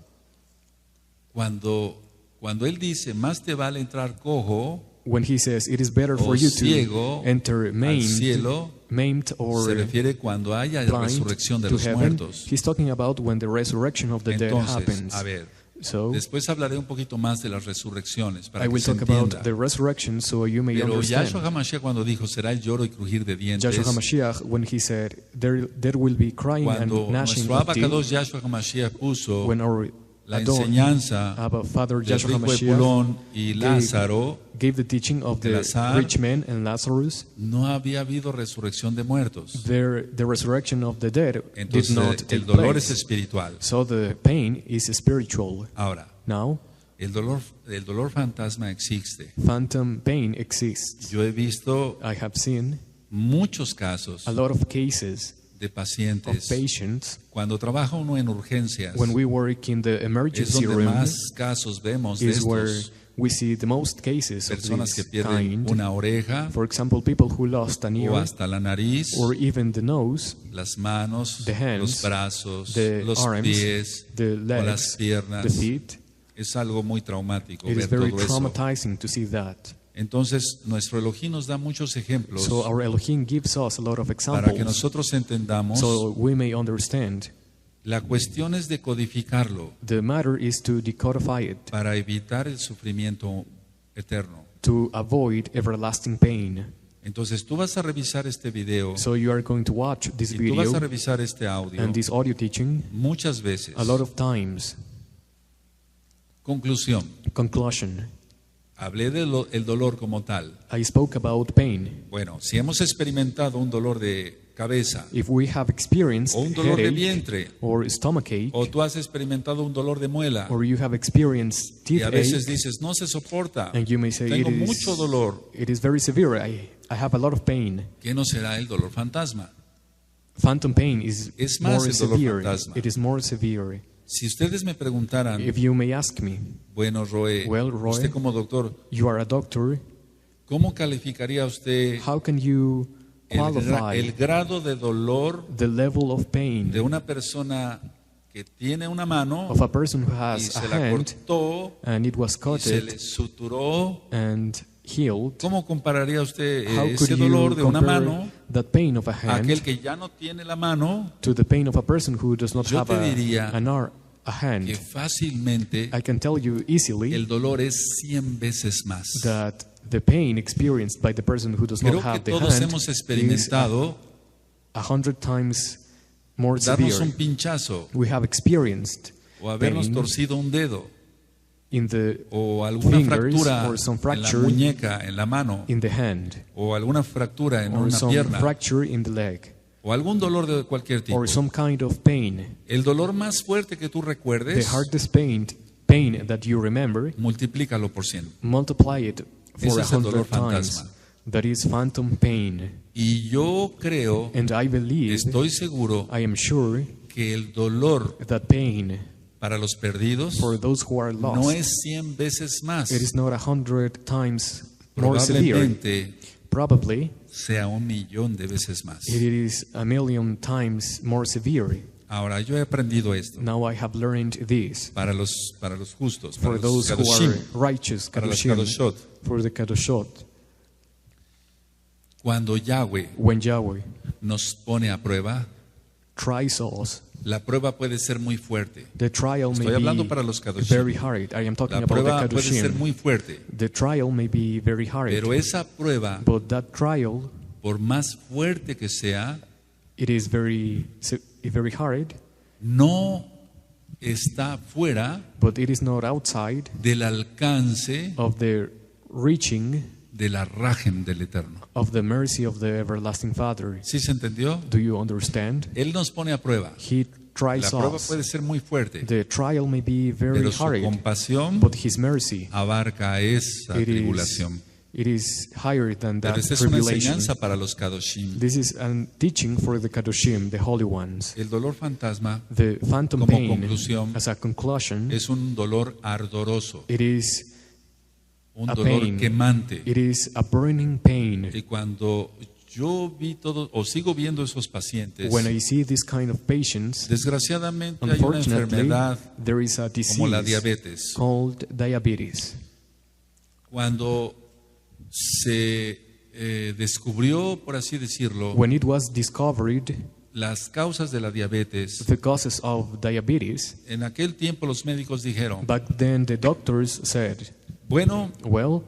cuando él dice, más te vale entrar cojo, when he says it is better for o you ciego to enter al cielo, maimed or se refiere cuando haya blind resurrección de to los heaven. muertos. He's talking about when the resurrection of the dead Entonces, happens. a ver, So después hablaré un poquito más de las resurrecciones para I que will se talk about entienda. the resurrection so you may Pero understand. Yahshua HaMashiach cuando dijo, será el lloro y crujir de dientes, Joshua HaMashiach, when he said there will be crying cuando and gnashing nuestro of teeth, Abacados Yahshua HaMashiach puso when our la Adon, enseñanza Abba Father del Joshua rico HaMashiach, Epulón y Lázaro, gave the teaching of de the Lazar, rich man and Lazarus, no había habido resurrección de muertos. the resurrection of the dead did Entonces not take el dolor es place. espiritual. So the pain is spiritual. Ahora, Now, el dolor fantasma existe. phantom pain exists. Yo he visto I have seen muchos casos a lot of cases de of pacientes. patients Cuando trabaja uno en urgencias, when we work in the es emergency donde room más casos vemos de is where estos we see the most cases of personas que this pierden kind. una oreja For example, people who lost an o ear hasta la nariz, or even the nose, las manos, the hands, los brazos, the los arms, pies the o las legs, piernas. the feet. Es algo muy traumático It is ver very todo eso. traumatizing to see that. Entonces, nuestro Elohim nos da muchos ejemplos So our Elohim gives us a lot of para que examples nosotros entendamos. so we may understand. La cuestión es de codificarlo The matter is to decodify it, para evitar el sufrimiento eterno. to avoid everlasting pain. Entonces, tú vas a revisar este video So you are going to watch this y tú vas a video revisar este audio and this audio teaching muchas veces. a lot of times. Conclusión. Conclusion. Hablé del dolor como tal. I spoke about pain. Bueno, si hemos experimentado un dolor de cabeza If we have experienced o un dolor de headache vientre or stomachache, o tú has experimentado un dolor de muela or you have experienced y a veces toothache, dices, no se soporta, and you may say tengo mucho dolor. it is very severe. I have a lot of pain. ¿Qué no será el dolor fantasma? Phantom pain is Es más more el dolor severe. fantasma. It is more severe. Si ustedes me preguntaran, If you may ask me, bueno, Roe, Well, Roe, usted como doctor, you are a doctor. ¿cómo calificaría usted How can you qualify el grado de dolor the level of pain de una persona que tiene una mano of a person who y has a se la hand cortó and it was y se le cutted suturó? and healed? ¿Cómo compararía usted How could ese dolor you de una compare mano that pain of a a aquel hand que ya no tiene la mano? to the pain of a person who does not Yo have te diría a hand? Que fácilmente I can tell you easily el dolor es 100 veces más. that the pain experienced by the person who does Creo not que have the todos hand hemos is experimentado 100 times more darnos un severe. pinchazo We have experienced o habernos pain torcido un dedo in the o alguna fingers fractura or some en la fracture muñeca, en la mano in the hand o alguna fractura en or una some pierna fracture in the leg o algún dolor de cualquier tipo. or some kind of pain. El dolor más fuerte que tú The recuerdes, hardest pain that you remember, multiplícalo por 100. multiply it for Ese es el dolor 100 times. fantasma. That is phantom pain. Y yo creo, And I believe, estoy seguro I am sure que el dolor that pain para los perdidos for those who are lost, no es 100 veces más. it is not 100 times more severe. Probablemente Probably sea 1,000,000 de veces más. it is 1,000,000 times more severe. Ahora, yo he aprendido esto Now I have learned this. para los justos, For para los those who kadoshim, are righteous, para los kadoshim, kadoshot. for the kadoshot, Cuando Yahweh when Yahweh nos pone a prueba, tries us, la prueba puede ser muy fuerte. the trial Estoy may hablando be para los kadoshim. very hard. I am talking La about the prueba puede ser kadoshim. muy fuerte, The trial may be very hard, pero esa prueba, but that trial, por más fuerte que sea, it is very, very hard, no está fuera but it is not outside del alcance of the reaching de la rajem del Eterno. of the mercy of the everlasting Father. ¿Sí se entendió? Do you understand? Él nos pone a prueba. He La tries prueba us. puede ser muy fuerte, The trial may be very pero su hard, compasión but His mercy, abarca esa it tribulación. is higher than Pero that esta es una tribulation. enseñanza para los Kadoshim. This is a teaching for the Kadoshim, the holy ones. El dolor fantasma The phantom Como pain, conclusión, as a conclusion, es un dolor ardoroso, it is un a dolor pain. quemante. It is a burning pain. Y cuando yo vi todo, o sigo viendo esos pacientes, When I see this kind of patients, desgraciadamente hay una unfortunately, enfermedad there is a como la disease diabetes. called diabetes. Cuando se descubrió, por así decirlo, When it was discovered, las causas de la diabetes, the causes of diabetes, en aquel tiempo los médicos dijeron, back then the doctors said, bueno, well,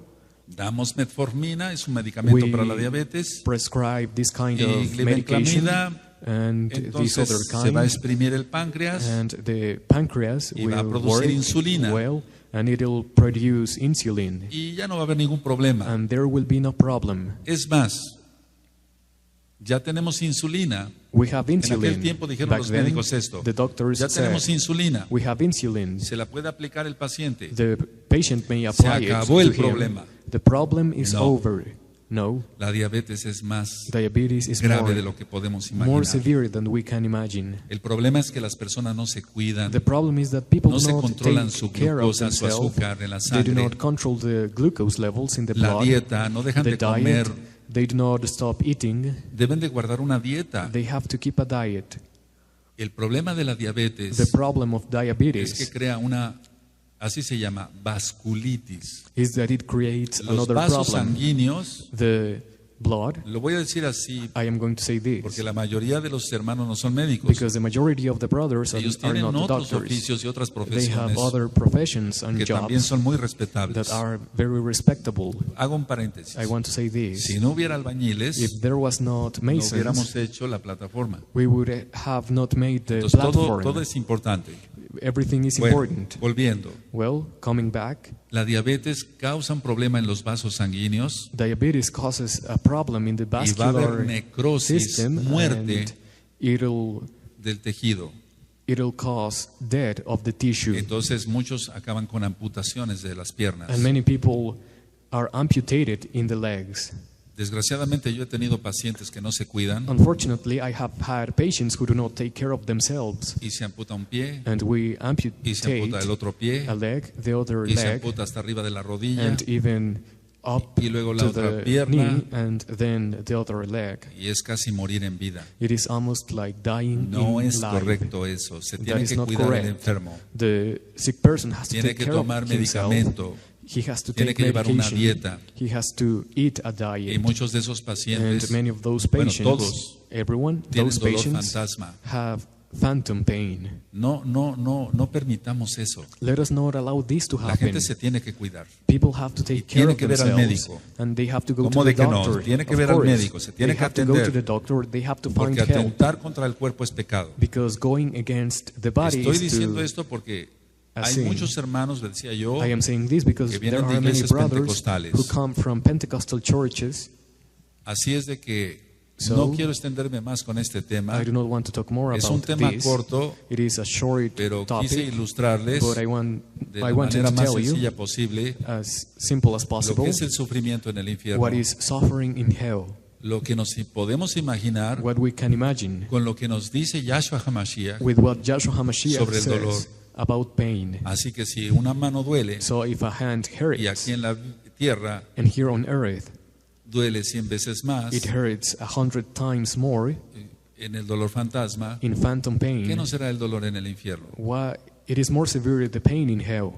damos metformina, es un medicamento we para la diabetes, prescribe this kind y of medication glibenclamida, and this entonces other se va a kind, exprimir el páncreas and the pancreas y va a will producir work insulina. well, and it will produce insulin, y ya no va a haber ningún problema. and there will be no problem. Es más, ya tenemos insulina. We have En aquel insulin. tiempo dijeron Back los then, médicos esto. the doctors Ya said, tenemos insulina. we have insulin. Se la puede aplicar el paciente. The patient may apply it acabó to el him. problema. The problem is No. over. No, La diabetes es más diabetes is grave more, de lo que podemos more imaginar. severe than we can imagine. El problema es que las personas no se cuidan, The problem is that people no do se not controlan take su care of glucosa, su themselves. azúcar en la They do sangre, not control the glucose levels in the la blood, dieta, no dejan the de comer. diet. They do not stop eating. Deben de guardar una dieta. They have to keep a diet. El problema de la diabetes The problem of es que diabetes crea una, así se llama, vasculitis. is that it creates Los another vasos problem. sanguíneos, The blood, lo voy a decir así I am going to say this, porque la mayoría de los hermanos no son médicos. because the majority of the brothers Ellos are tienen not otros doctors. oficios y otras They have profesiones other professions and que también jobs son muy that respetables. are very respectable. Hago un paréntesis. I want to say this. Si no hubiera albañiles, If there was not no masons, hubiéramos hecho la plataforma. we would have not made the Entonces todo platform. es importante. Everything is Bueno, important. volviendo. Well, coming back, La diabetes causa un problema en los vasos sanguíneos diabetes causes a problem in the y va a haber vascular necrosis, system, muerte and it'll del tejido. cause death of the tissue. Entonces muchos acaban con amputaciones de las piernas. And many people are amputated in the legs. Desgraciadamente yo he tenido pacientes que no se cuidan Unfortunately, I have had patients who do not take care of themselves, y se amputa un pie and we y se amputate amputa el otro pie a leg, the other y se leg, amputa hasta arriba de la rodilla and even up y luego la to otra the pierna knee, and then the other leg. y es casi morir en vida. It is almost like dying No in es life. correcto eso. Se That tiene is que not cuidar al correct. enfermo. The sick person has to Tiene take que care of tomar himself. medicamento. He has to Tiene take que llevar una medication. dieta. He has to eat a Y diet. muchos de esos And pacientes many of those bueno, patients, todos everyone, tienen those dolor patients fantasma. have phantom pain. No permitamos eso. Let us not allow this to La happen. gente se tiene que cuidar. People have to take Y care tiene of que ver al themselves, médico. and they have to go ¿Cómo to de the que no? doctor. Tiene que Of ver al course, médico, se tiene they que have to go to atender. the doctor. They have to Porque find help, atentar contra el cuerpo es pecado. because going against the body Estoy is diciendo to. esto porque a hay sin. muchos hermanos, le decía yo, I am saying this because que there vienen de are many iglesias brothers pentecostales. who come from Pentecostal churches. así es de que So, no quiero extenderme más con este tema. I do not want to talk more Es un about tema this. corto, It is a short pero quise topic, ilustrarles but I de la wanted manera to más tell you sencilla posible as simple as lo possible que es el sufrimiento en el infierno, what is suffering in hell, lo que nos podemos imaginar what we can imagine con lo que nos dice Yahshua HaMashiach. with what Joshua HaMashiach sobre el dolor. says about pain. Así que si una mano duele So if a hand y hurts, aquí en la tierra and here on earth duele 100 veces más, it hurts 100 times more en el dolor fantasma, in phantom ¿qué pain, no será el dolor en el infierno? why it is more severe the pain in hell.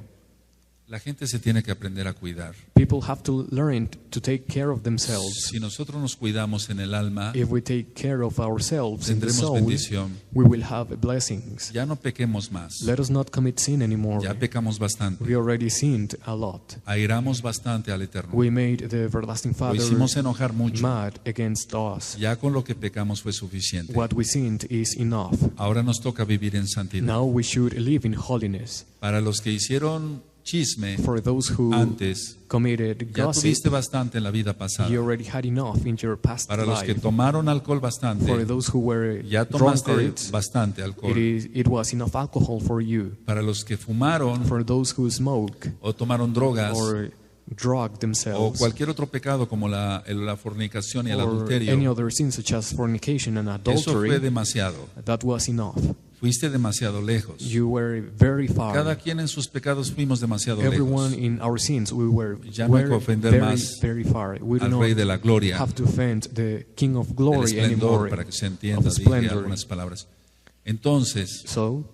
La gente se tiene que aprender a cuidar. People have to learn to take care of themselves. Si nosotros nos cuidamos en el alma, If we take care of ourselves in the tendremos soul, bendición. we will have blessings. Ya no pequemos más. Let us not commit sin anymore. Ya pecamos bastante. We already sinned a lot. Airamos bastante al Eterno. We made the everlasting Lo Father hicimos enojar mucho. mad against us. Ya con lo que pecamos fue suficiente. What we sinned is enough. Ahora nos toca vivir en santidad. Now we should live in holiness. Para los que hicieron chisme For those who antes, committed ya gossip, tuviste bastante en la vida pasada. you already had enough in your past Para los que life. tomaron alcohol bastante, For those who were ya tomaste drunkards, bastante alcohol. it was enough alcohol for you. Para los que fumaron For those who smoke o tomaron drogas or drug o themselves, cualquier otro pecado como la fornicación y el or any adulterio, other sin such as fornication and eso fue adultery, demasiado. that was enough. Fuiste demasiado lejos. You were very Cada far. quien en sus pecados fuimos demasiado Everyone lejos. in our sins, we were Ya no hay que ofender very, más very far. We do Al not Rey de la Gloria, have to offend the King of el Glory esplendor, anymore. para que se Of entienda, dije splendor. algunas palabras. Entonces, So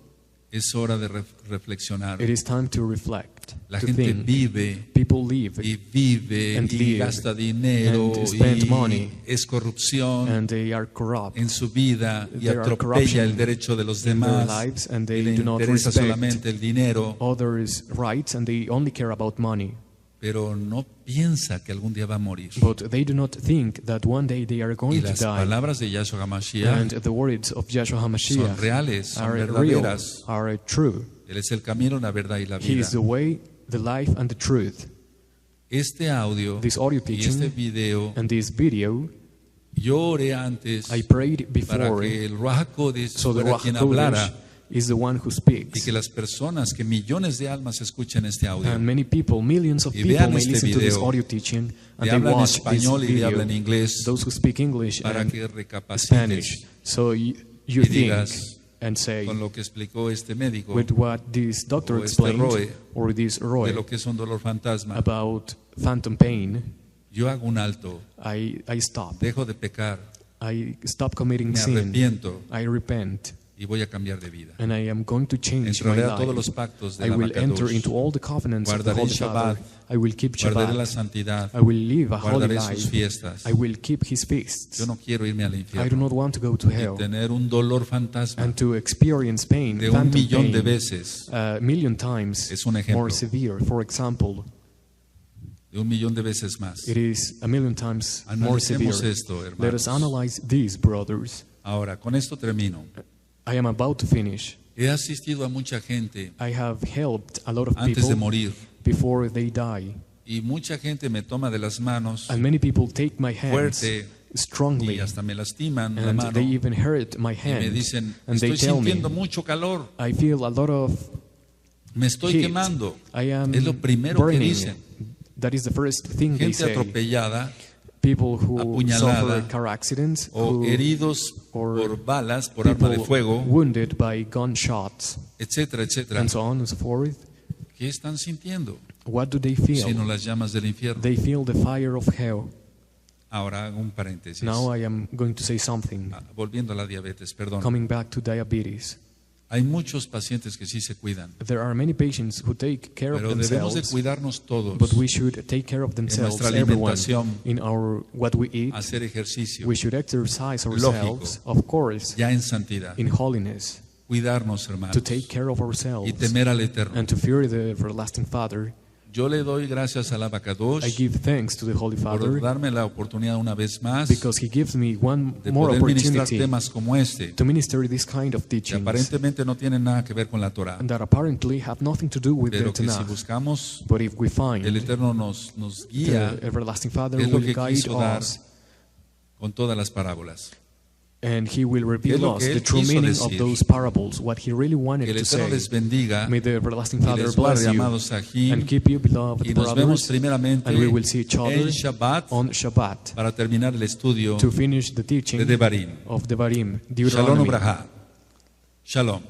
es hora de reflexionar. it is time to reflect, La to gente think. vive People live y vive and y live gasta dinero and spend y money es corrupción and they are corrupt en su vida y There are atropella corruption el derecho de los in their demás lives and y they le do not interesa respect solamente el dinero, others' rights and they only care about money. pero no piensa que algún día va a morir. But they do not think that one day they are Y going to las die. palabras de Yahshua HaMashiach And the words of Yahshua son HaMashiach reales, son are real, verdaderas. are true. Él es el camino, la verdad y la He vida. is the way, the life, and the truth. Este audio This audio y este teaching video, and this video, yo oré antes I prayed para before, que el Ruach HaKodesh so the fuera Ruach quien HaKodesh hablara is the one who y speaks. que las personas, que millones de almas escuchen este audio. And many people, millions of Y people vean may este listen to this video. audio teaching and Le they hablan watch this español y le video. hablan inglés Those who speak English para and que recapacites Spanish. So you y think digas and say, con lo que explicó este médico with what this doctor o este explained, Roe, or this de Roy, lo que es un dolor fantasma. about phantom pain, Yo hago un alto, I stop. dejo de pecar, I stop committing me sin. arrepiento I repent. y voy a cambiar de vida. And I am going to change my Entraré a todos life. los pactos de I la will enter Abacados. into all the covenants of the Guardaré Holy el Father. Shabbat. I will keep Guardaré la Shabbat. santidad, I will live a holy guardaré sus life. fiestas. I will keep His feasts. Yo no quiero irme al I do infierno not want to go to y hell tener un dolor fantasma and to experience pain, de un phantom millón de pain, veces, a million times Es un ejemplo. more severe. For example, de un millón de veces más. it is a million times more severe. Analicemos esto, Let us hermanos. analyze these, brothers. Ahora, con esto termino. I am about to finish. He asistido a mucha gente I have helped a lot of antes de people morir before they die. y mucha gente me toma de las manos And many people take my hands fuerte strongly, y hasta me lastiman la and mano they y even hurt my me hand. dicen, And they estoy tell me, sintiendo mucho calor, I feel a lot of me estoy heat. quemando. I am Es lo primero que burning. dicen. That is the first thing they Gente say. atropellada People who apuñalada, suffer car accidents, o who heridos or por balas, por arma de people fuego, wounded by gunshots, etcétera, etcétera. and so on and so forth. ¿Qué están sintiendo? What do they feel? Sino las llamas del infierno. They feel the fire of hell. Ahora hago un paréntesis. Now I am going to say something. Volviendo a la diabetes, perdón. Coming back to diabetes. Hay muchos pacientes que sí se cuidan, There are many patients who take care of pero debemos de themselves, cuidarnos todos, but we should take care of themselves, nuestra everyone, alimentación, in our what we eat. hacer ejercicio, We should exercise ourselves, of course, ya en santidad, in holiness, cuidarnos, hermanos, to take care of y ourselves, temer al Eterno. and to fear the everlasting Father. Yo le doy gracias al I Abacadosh give thanks to the Holy por Father darme la oportunidad una vez más because He gives me one de more poder ministrar opportunity temas como este, to minister this kind of que teachings aparentemente no tienen nada que ver con la Torah, and that apparently have nothing to do with the pero que si Tanakh. buscamos, But if we find el Eterno nos guía the everlasting Father es lo will que guide quiso dar us, con todas las parábolas. and He will Es reveal lo us que the Él true quiso meaning decir. of those parables, what He really Que wanted el to Eterno say. les bendiga May the everlasting y Father les bless guarde, you amados Sahim, and keep you, beloved y nos vemos brothers, primeramente and we will see each other en Shabbat on Shabbat para terminar el estudio to finish the teaching de Devarim. of Devarim, Shalom Deuteronomy. Ubraha. Shalom.